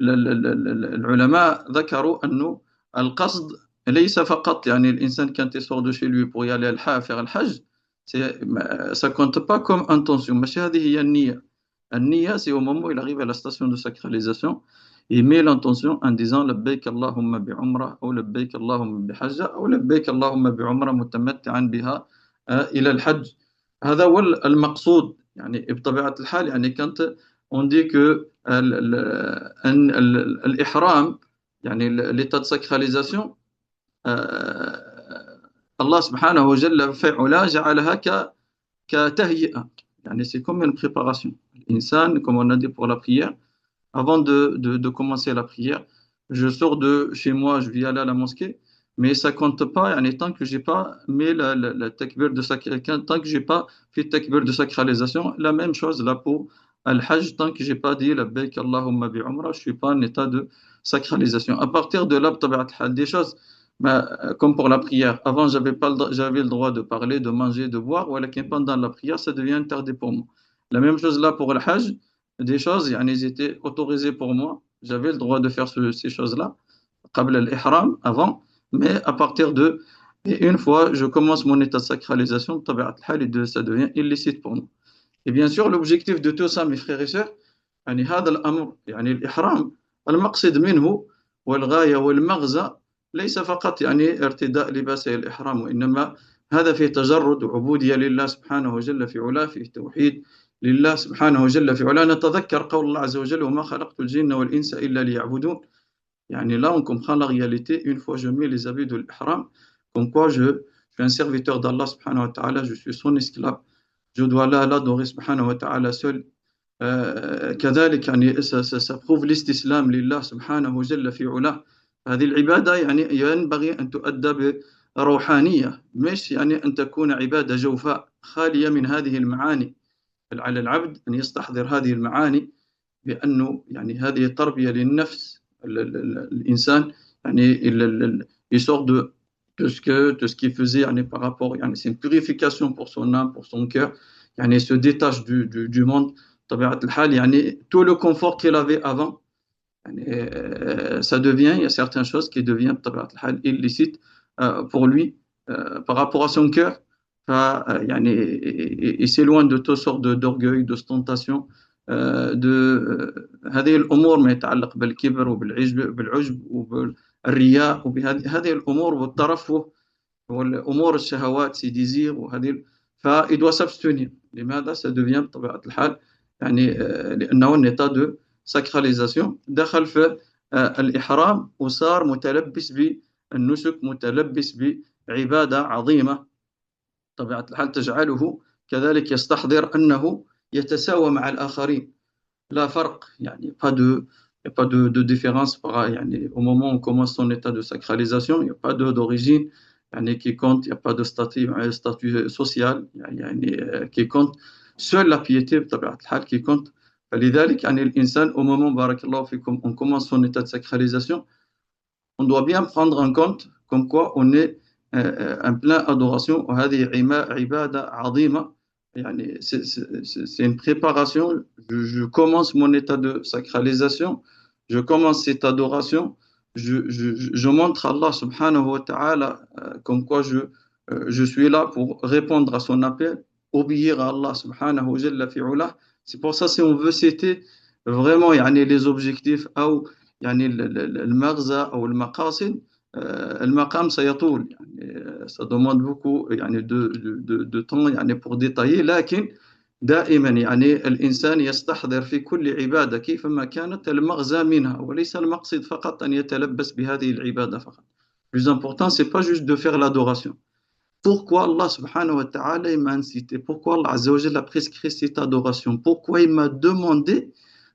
S5: العلماء ذكروا أنه القصد ليس فقط الإنسان quand il sort de chez lui pour y aller faire الحج, ça compte pas comme intention. ماشي هذه هي النية. النية c'est au moment où il arrive à la station de sacralisation, il met l'intention en disant labbayk Allahumma bi umra ou labbayk Allahumma bi hajja ou labbayk Allahumma bi umra mutamatti'an biha ila al-hajj. هذا هو المقصود. بطبيعة الحال quand on dit que l'ihram, l'état de sacralisation, Allah subhanahu wa jalla fa'ula ja'alaha كتهيئة. C'est comme une préparation. L'insan, comme on a dit pour la prière, avant de commencer la prière, je sors de chez moi, je vais aller à la mosquée, mais ça compte pas tant que j'ai pas mis la takbir de sacralisation, tant que j'ai pas fait takbir de sacralisation. La même chose là pour al-hajj, tant que j'ai pas dit labbayk Allahumma bi umra, je suis pas en état de sacralisation. À partir de là, des choses, comme pour la prière, avant j'avais le droit de parler, de manger, de boire, ou pendant la prière, ça devient interdit pour moi. La même chose là pour le hajj, des choses, ils étaient autorisés pour moi, j'avais le droit de faire ces choses-là, qabla al-ihram, avant, mais à partir de, et une fois je commence mon état de sacralisation, ça devient illicite pour moi. Et bien sûr, l'objectif de tout ça, mes frères et sœurs, هذا الأمر الإحرام المقصد منه والغاية والمغزى ليس فقط ارتداء لباس الإحرام، وإنما هذا فيه تجرد وعبودية لله سبحانه وجل في علاه، فيه توحيد لله سبحانه وجل في علاه. نتذكر قول الله عز وجل وما خلقت الجن والإنس إلا ليعبدون. Là on comprend la réalité une fois je mets les habits de l'ihram, comme quoi je suis un serviteur d'Allah subhanahu wa ta'ala, je suis son esclave, je dois l'adorer subhanahu wa ta'ala seul. كذلك ça prouve l'istislam لله سبحانه وجل في علاه. هذه العبادة ينبغي أن تؤدى بروحانية، مش أن تكون عبادة جوفاء خالية من هذه المعاني. على العبد أن يستحضر هذه المعاني بأنه هذه تربية للنفس. الإنسان il sort de ce qu'il faisait par rapport, c'est une purification pour son âme, pour son cœur, il se détache du monde. Tout le confort qu'il avait avant, ça devient, il y a certaines choses qui deviennent illicites pour lui par rapport à son cœur. Il s'éloigne de toutes sortes d'orgueil, d'ostentation, هذه الأمور ما يتعلق بالكبر وبالعجب وبالرياء وبهذه الأمور والترفه والأمور الشهوات سي ديزير il doit s'abstenir. لماذا؟ ça devient بطبيعة الحال لأنه un état de sacralisation دخل في الإحرام وصار متلبس بالنسك، متلبس بعبادة عظيمة طبيعة الحال تجعله كذلك يستحضر أنه يتساوى مع الآخرين. لا فرق يعني pas de il n'y a pas de différence يعني au moment où on commence son état de sacralisation il n'y a pas d'origine يعني qui compte il n'y a pas de statut social يعني qui compte seule la piété بطبيعة الحال qui compte. فلذلك يعني الإنسان au moment بارك الله فيكم on commence son état de sacralisation on doit bien prendre en compte comme quoi on est en plein adoration وهذه عبادة عظيمة يعني c'est une préparation. Je commence mon état de sacralisation, je commence cette adoration, je montre à Allah subhanahu wa ta'ala comme quoi je suis là pour répondre à son appel, obéir à Allah subhanahu wa ta'ala. C'est pour ça si on veut citer vraiment يعني les objectifs أو يعني المغزى أو المقاصد المقام سيطول يعني ça demande beaucoup يعني de temps يعني pour détailler. لكن دائما يعني الإنسان يستحضر في كل عبادة كيفما كانت المغزى منها وليس المقصد فقط أن يتلبس بهذه العبادة فقط. Le plus important c'est pas juste de faire l'adoration. Pourquoi Allah subhanahu wa ta'ala m'a incité, pourquoi Allah azza wa jalla a prescrit cette adoration, pourquoi il m'a demandé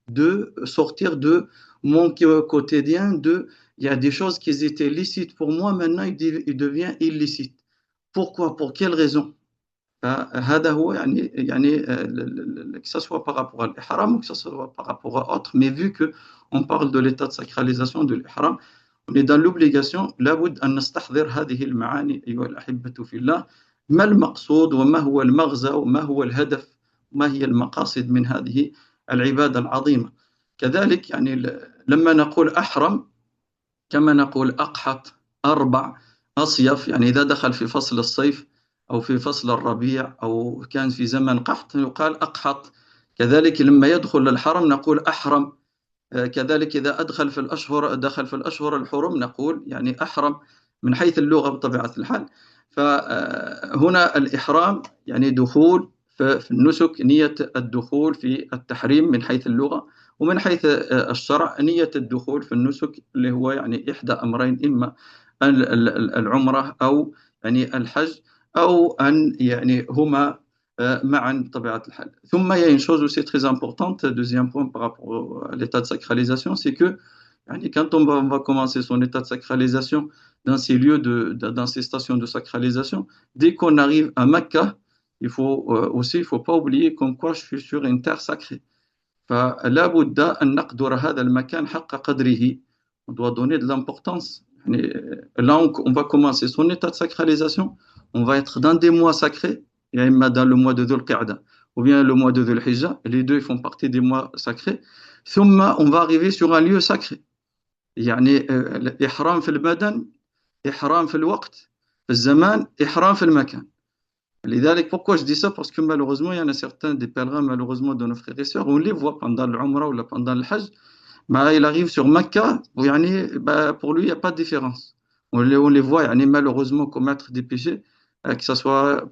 S5: de sortir de mon quotidien, il y a des choses qui étaient licites pour moi, maintenant il devient illicite. Pourquoi? Pour quelle raison? هذا هو يعني que ce soit par rapport à l'ihram ou que ce soit par rapport à autre, mais vu que on parle de l'état de sacralisation de l'ihram, on est dans l'obligation لابد أن نستحضر هذه المعاني أيها الأحبة في الله. ما المقصود وما هو المغزى وما هو الهدف وما هي المقاصد من هذه العبادة العظيمة. كذلك يعني لما نقول أحرم كما نقول أقحط أربع أصيف، يعني إذا دخل في فصل الصيف أو في فصل الربيع أو كان في زمن قحط يقال أقحط. كذلك لما يدخل الحرم نقول أحرم. كذلك إذا دخل في الأشهر الحرم نقول يعني أحرم من حيث اللغة بطبيعة الحال. فهنا الإحرام يعني دخول في النسك، نية الدخول في التحريم من حيث اللغة، ومن حيث الشرع نية الدخول في النسك اللي هو يعني إحدى أمرين، إما العمرة أو يعني الحج أو أن يعني هما معا بطبيعة الحال. ثم il y a une chose aussi très importante, deuxième point par rapport à l'état de sacralisation, c'est que يعني quand on va commencer son état de sacralisation dans ces lieux dans ces stations de sacralisation, dès qu'on arrive à Mecca, il faut pas oublier comme quoi je suis sur une terre sacrée. فلا بد أن نقدر هذا المكان حق قدره. On doit donner de l'importance. Là on va commencer son état de sacralisation, on va être dans des mois sacrés, dans le mois de Dhul Qa'da ou bien le mois de Dhul Hijjah, les deux font partie des mois sacrés. ثم on va arriver sur un lieu sacré. يعني الإحرام في البدن، إحرام في الوقت، في الزمان، إحرام في المكان. لذلك pourquoi je dis ça, parce que malheureusement il y en a certains des pèlerins malheureusement de nos frères et sœurs, on les voit pendant l'Umrah ou pendant le Hajj, il arrive sur Mecca, pour lui il n'y a pas de différence. On les voit malheureusement commettre des péchés, que ce soit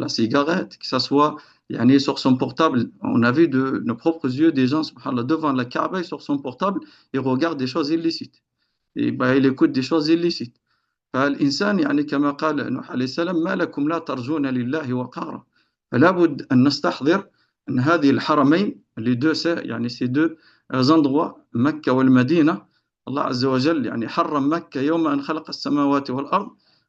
S5: la cigarette, que ce soit sur son portable. On a vu de nos propres yeux des gens subhanallah, devant la Kaaba sur son portable, ils regardent des choses illicites et il écoute des choses illicites. فالإنسان كما قال نوح عليه السلام ما لكم لا ترجون لله وقارا. فلا بد أن نستحضر أن هذه الحرمين les deux ces deux endroits مكة والمدينة، الله عز وجل حرم مكة يوم أن خلق السماوات والأرض،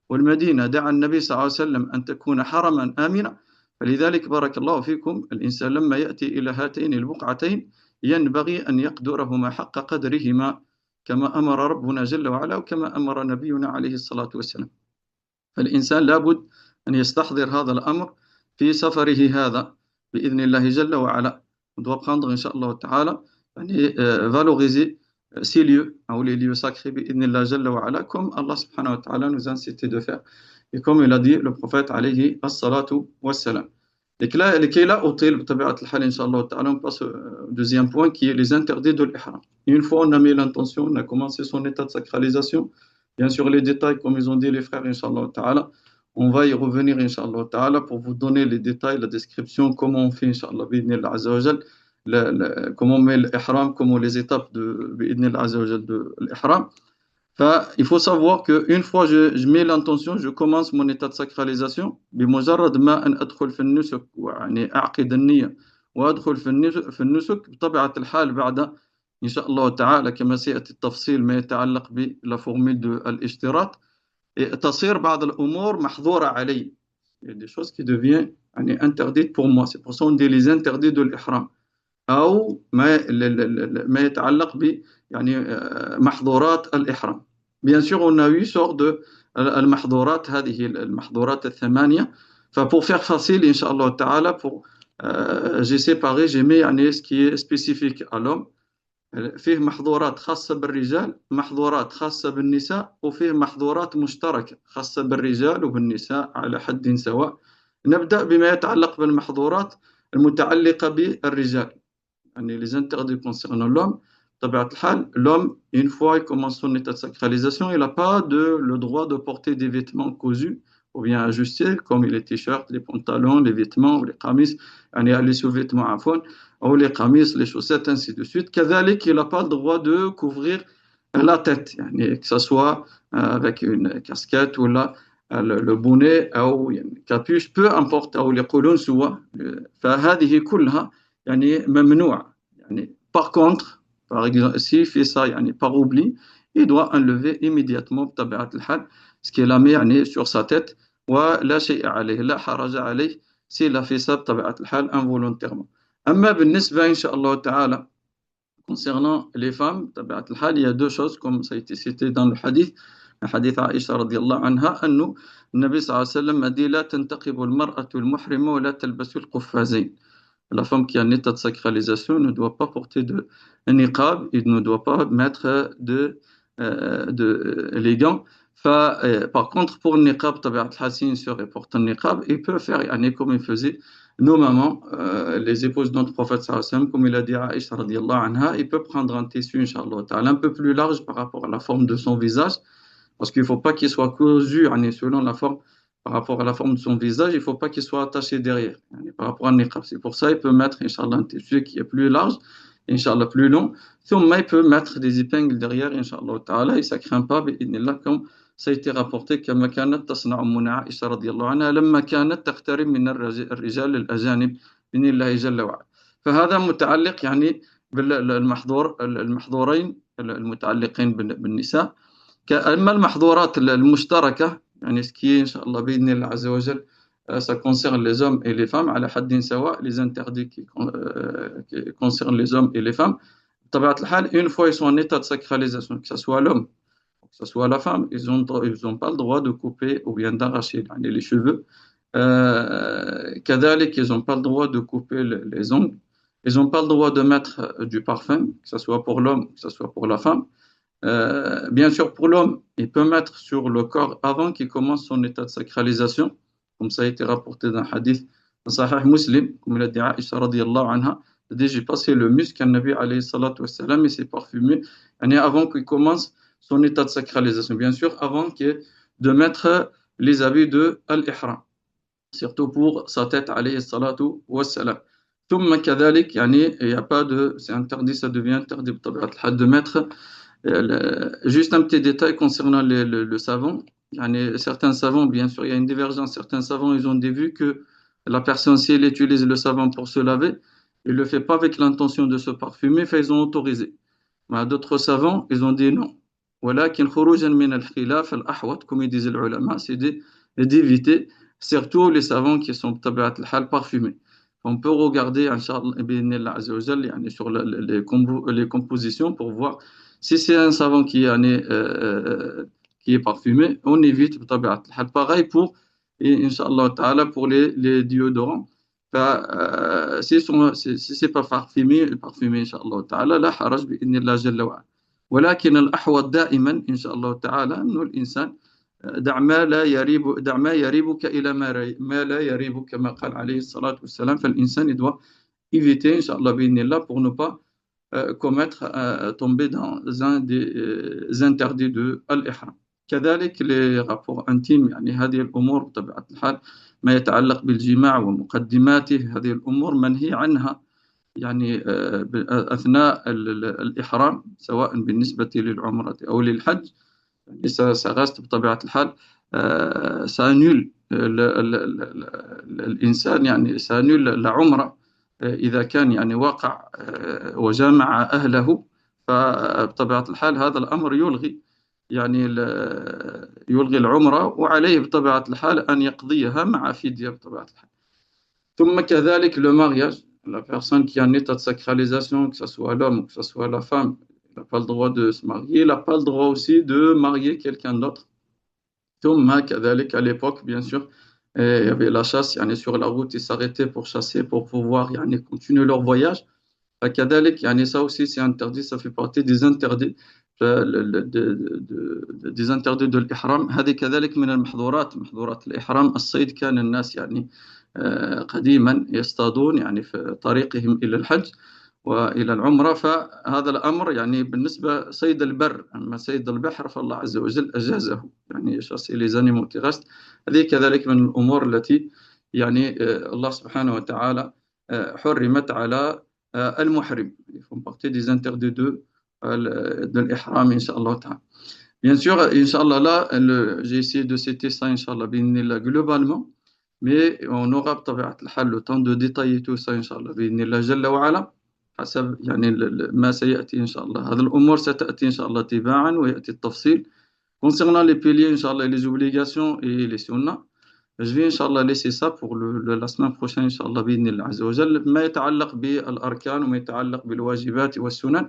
S5: والمدينة دعا النبي صلى الله عليه وسلم أن تكون حرما آمنا. فلذلك بارك الله فيكم الإنسان لما يأتي إلى هاتين البقعتين ينبغي أن يقدرهما حق قدرهما كما أمر ربنا جل وعلا وكما أمر نبينا عليه الصلاة والسلام. فالإنسان لابد أن يستحضر هذا الأمر في سفره هذا بإذن الله جل وعلا. On doit prendre Inch'Allah Ta'ala valoriser ces lieux ou les lieux sacrés بإذن الله جل وعلا comme Allah subhanahu wa ta'ala nous a incité de faire et comme il a dit le prophète عليه الصلاة والسلام. لكي لا أطيل بطبيعة الحال إن شاء الله تعالى on passe au deuxième point qui est les interdits de l'ihram. Une fois on a mis l'intention, on a commencé son état de sacralisation, bien sûr les détails comme ils ont dit les frères Inch'Allah Ta'ala, on va y revenir Inch'Allah Ta'ala pour vous donner les détails, la description, comment on fait Inch'Allah bi'idhnillah Azza wa Jal, comment on met l'ihram, comment les étapes de bi'idhnillah Azza wa Jal de l'ihram. Il faut savoir qu'une fois je mets l'intention, je commence mon état de sacralisation. بمجرد ما أن أدخل في النسك وأعقد النية وأدخل في النسك بطبيعة الحال بعد إن شاء الله تعالى كما سيأتي التفصيل ما يتعلق بلا فورمule de الاشتراط. تصير بعض الأمور محظورة علي. Il y a des choses qui deviennent يعني interdites pour moi. C'est pour ça qu'on dit les interdits de l'ihram. أو ما يتعلق ب يعني محظورات الإحرام. Bien sûr, on a eu sorte de المحظورات هذه المحظورات الثمانية. فpour faire facile, Inch'Allah Ta'ala, j'ai séparé, j'ai mis يعني ce qui est spécifique à l'homme. فيه محظورات خاصة بالرجال، محظورات خاصة بالنساء، وفيه محظورات مشتركة خاصة بالرجال وبالنساء على حد سواء. نبدأ بما يتعلق بالمحظورات المتعلقة بالرجال. يعني les interdits concernant l'homme. بطبيعة الحال l'homme une fois il commence son état de sacralisation il n'a pas le droit de porter des vêtements cousus ou bien ajustés comme les t-shirts, les pantalons, les vêtements ou les qamis يعني les sous-vêtements عفوا ou les qamis, les chaussettes ainsi de suite. كذلك il n'a pas le droit de couvrir la tête يعني que ce soit avec une casquette ou le bonnet ou une capuche peu importe أو يقولون سوا. فهذه كلها يعني ممنوع. يعني par contre par exemple s'il fait ça يعني par oubli il doit enlever immédiatement بطبيعة الحال ce qu'il a mis يعني sur sa tête ولا شيء عليه لا حرج عليه s'il a fait ça بطبيعة الحال involontairement. أما بالنسبة إن شاء الله تعالى concernant les femmes بطبيعة الحال il y a deux choses comme ça a été cité dans le hadith. حديث عائشة رضي الله عنها أنه النبي صلى الله عليه وسلم a dit لا تنتقب المرأة المحرمة ولا تلبس القفازين. La femme qui est en état de sacralisation ne doit pas porter de niqab, il ne doit pas mettre les gants. Par contre, pour le niqab, si une sœur porte un niqab, il peut faire comme il faisait nos mamans, les épouses de notre prophète, comme il a dit à Aïcha radiallahu anha, il peut prendre un tissu, Inch'Allah, un peu plus large par rapport à la forme de son visage, parce qu'il ne faut pas qu'il soit cousu selon la forme. Par rapport à la forme de son visage, il ne faut pas qu'il soit attaché derrière. Par rapport à un niqab. C'est pour ça qu'il peut mettre, Inch'Allah, un tissu qui est plus large, Inch'Allah, plus long. Thumma, il peut mettre des épingles derrière, Inch'Allah ta'ala, et ça ne craint pas, comme ça a été rapporté, كما كانت تصنع أمنا عائشة رضي الله عنها لما كانت تقترب من الرجال الأجانب بإذن الله جل وعلا. فهذا متعلق يعني المحظورين المتعلقين بالنساء. أما المحظورات المشتركة يعني ce qui est Inch'Allah بإذن الله عز وجل ça concerne les hommes et les femmes على حد سواء. Les interdits qui concernent les hommes et les femmes بطبيعة الحال une fois ils sont en état de sacralisation que ce soit l'homme que ce soit la femme ils ont pas le droit de couper ou bien d'arracher les cheveux. كذلك ils n'ont pas le droit de couper les ongles. Ils n'ont pas le droit de mettre du parfum que ce soit pour l'homme que ce soit pour la femme. Bien sûr, pour l'homme, il peut mettre sur le corps avant qu'il commence son état de sacralisation, comme ça a été rapporté dans le hadith dans Sahih Muslim, comme l'a dit Aïcha radiyallahu anha. J'ai passé le musc à Nabi alayhi salatu wassalam et c'est parfumé avant qu'il commence son état de sacralisation. Bien sûr, avant de mettre les habits de al-ihram, surtout pour sa tête alayhi salatu wassalam. ثم كذلك يعني il y a pas de c'est interdit, ça devient interdit de mettre. Juste un petit détail concernant le savon. Certains savons, bien sûr, il y a une divergence. Certains savons, ils ont vu que la personne, si elle utilise le savon pour se laver, il ne le fait pas avec l'intention de se parfumer, ils ont autorisé. Mais d'autres savants, ils ont dit non. ولكن خروجا من الخلاف الأحوط, comme ils disent les ulama, c'est d'éviter, surtout les savons qui sont بطبيعة الحال parfumés. On peut regarder, Inch'Allah, sur les compositions pour voir. Si c'est un savon qui est parfumé, on évite pareil pour Inch'Allah ta'ala pour les déodorants. Si c'est pas parfumé Inch'Allah ta'ala لا حرج بإذن الله جل وعلا. ولكن الأحوط دائما إن شاء الله تعالى إنه الإنسان دع ما يريبك إلى ما لا يريبك كما قال عليه الصلاة والسلام. فالإنسان doit éviter Inch'Allah بإذن الله pour ne pas tomber dans un des interdits de al-ihram. كذلك les rapports intimes يعني هذه الأمور بطبيعة الحال ما يتعلق بالجماع ومقدماته هذه الأمور منهي عنها يعني أثناء الإحرام سواء بالنسبة للعمرة أو للحج. يعني ça reste بطبيعة الحال ça annule الإنسان يعني ça annule la umrah إذا كان يعني وقع وجامع أهله، فبطبيعة الحال هذا الأمر يلغي يعني يلغي العمرة، وعليه بطبيعة الحال أن يقضيها مع فدية بطبيعة الحال. ثم كذلك le mariage, la personne qui est en état de sacralisation, que ce soit l'homme ou que ce soit la femme, il n'a pas le droit de se marier, il n'a pas le droit aussi de marier quelqu'un d'autre. ثم كذلك à l'époque, bien sûr, il y avait la chasse, يعني sur la route, ils s'arrêtaient pour chasser, pour pouvoir يعني continuer leur voyage. فكذلك يعني ça aussi c'est interdit, ça fait partie des interdits des interdits de الإحرام. هذه كذلك من المحظورات، محظورات الإحرام. الصيد، كان الناس يعني قديما يصطادون يعني في طريقهم إلى الحج وإلى العمرة، فهذا الأمر يعني بالنسبة صيد البر. أما صيد البحر فالله عز وجل أجازه، يعني chasser les animaux terrestres. هذه كذلك من الأمور التي يعني الله سبحانه وتعالى حرمت على المحرم. Ils font partie des interdits de l'ihram, Inch'Allah ta'ala. Bien sûr, Inch'Allah, là, j'ai essayé de citer ça, Inch'Allah, globalement, mais on aura بطبيعة الحال le temps de détailler tout ça, Inch'Allah, بإذن الله جل وعلا، حسب يعني ما سيأتي إن شاء الله. هذه الأمور ستأتي إن شاء الله تباعا ويأتي التفصيل. Concernant les piliers, Inch'Allah, les obligations et les sunnahs, je vais Inch'Allah laisser ça pour la semaine prochaine Inch'Allah بإذن الله عز وجل. ما يتعلق بالأركان وما يتعلق بالواجبات والسنن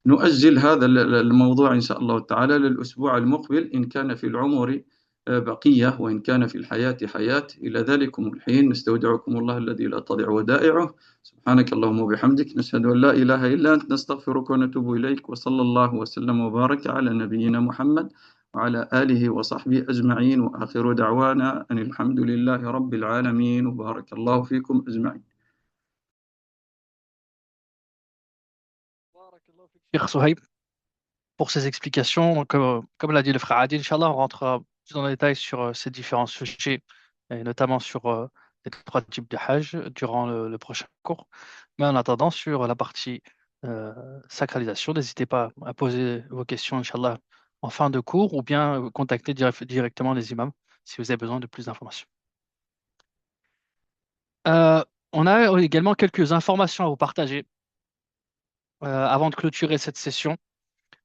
S5: نؤجل هذا الموضوع إن شاء الله تعالى للأسبوع المقبل، إن كان في العمر بقية وإن كان في الحياة حياة. إلى ذلكم الحين نستودعكم الله الذي لا تضيع ودائعه. سبحانك اللهم وبحمدك، نشهد أن لا إله إلا أنت، نستغفرك ونتوب إليك. وصلى الله وسلم وبارك على نبينا محمد وعلى آله وصحبه أجمعين، وآخر دعوانا أن الحمد لله رب العالمين، وبارك الله فيكم أجمعين.
S1: Cheikh Souhaib, pour ces explications. Donc, comme l'a dit le frère Adi, Inch'Allah, on rentrera plus dans le détail sur ces différents sujets, et notamment sur les trois types de Hajj durant le prochain cours. Mais en attendant, sur la partie sacralisation, n'hésitez pas à poser vos questions, Inch'Allah, en fin de cours, ou bien contacter directement les imams si vous avez besoin de plus d'informations. Euh, on a également quelques informations à vous partager avant de clôturer cette session,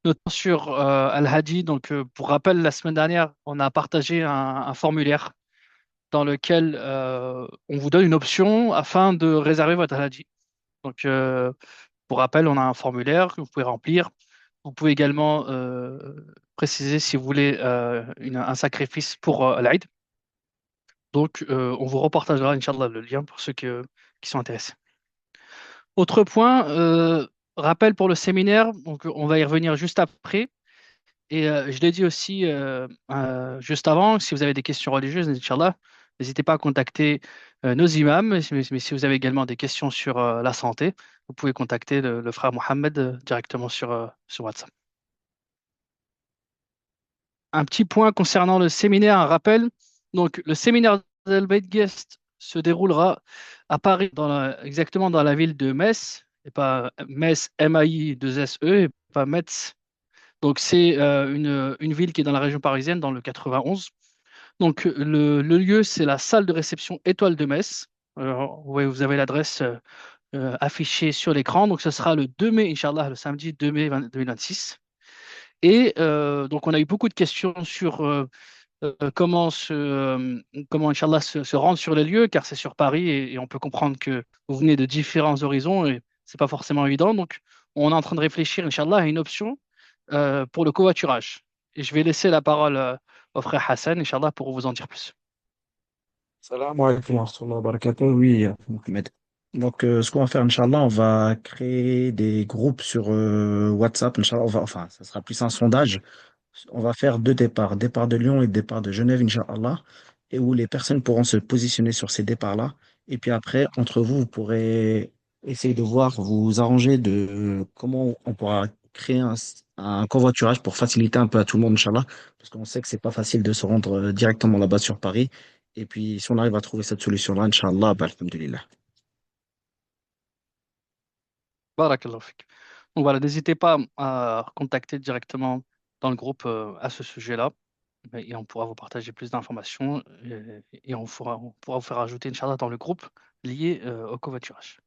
S1: notamment sur Al-Hadi. Donc, pour rappel, la semaine dernière, on a partagé un formulaire dans lequel on vous donne une option afin de réserver votre Al-Hadi. Donc, pour rappel, on a un formulaire que vous pouvez remplir. Vous pouvez également préciser si vous voulez un sacrifice pour l'Aïd. Donc, on vous repartagera, Inch'Allah, le lien pour ceux qui sont intéressés. Autre point, rappel pour le séminaire, donc on va y revenir juste après. Et je l'ai dit aussi juste avant, si vous avez des questions religieuses, Inch'Allah, n'hésitez pas à contacter nos imams, mais si vous avez également des questions sur la santé, vous pouvez contacter le frère Mohamed directement sur WhatsApp. Un petit point concernant le séminaire, un rappel. Donc, le séminaire d'Al Bayt Guest se déroulera à Paris, exactement dans la ville de Metz, et pas Metz, M-A-I-2-S-E, et pas Metz. Donc, c'est une ville qui est dans la région parisienne, dans le 91. Donc, le lieu, c'est la salle de réception Étoile de Metz. Ouais, vous avez l'adresse affichée sur l'écran. Donc, ce sera le 2 mai, Inch'Allah, le samedi 2 mai 2026. Et donc, on a eu beaucoup de questions sur comment Inch'Allah, se rendre sur les lieux, car c'est sur Paris et on peut comprendre que vous venez de différents horizons et c'est pas forcément évident. Donc, on est en train de réfléchir, Inch'Allah, à une option pour le covoiturage. Et je vais laisser la parole au frère Hassan, Inch'Allah, pour vous en dire plus.
S6: Salam alaikum wa rahmatullahi wa barakatuh. Oui, Mohamed. Donc, ce qu'on va faire, Inch'Allah, on va créer des groupes sur WhatsApp. Inch'Allah, enfin, ça sera plus un sondage. On va faire deux départs, départ de Lyon et départ de Genève, Inch'Allah, et où les personnes pourront se positionner sur ces départs-là. Et puis après, entre vous, vous pourrez essayer de voir, vous arranger de comment on pourra créer un covoiturage pour faciliter un peu à tout le monde, Inch'Allah, parce qu'on sait que c'est pas facile de se rendre directement là-bas sur Paris. Et puis, si on arrive à trouver cette solution-là, Inch'Allah, bah, alhamdulillah.
S1: Barakallahu fik. Donc voilà, n'hésitez pas à contacter directement dans le groupe à ce sujet-là. Et on pourra vous partager plus d'informations et on pourra vous faire ajouter, Inch'Allah, dans le groupe lié au covoiturage.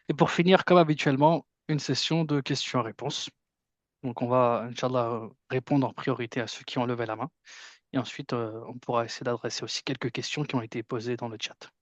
S1: Et pour finir, comme habituellement, une session de questions-réponses. Donc, on va, Inch'Allah, répondre en priorité à ceux qui ont levé la main. Et ensuite, on pourra essayer d'adresser aussi quelques questions qui ont été posées dans le chat.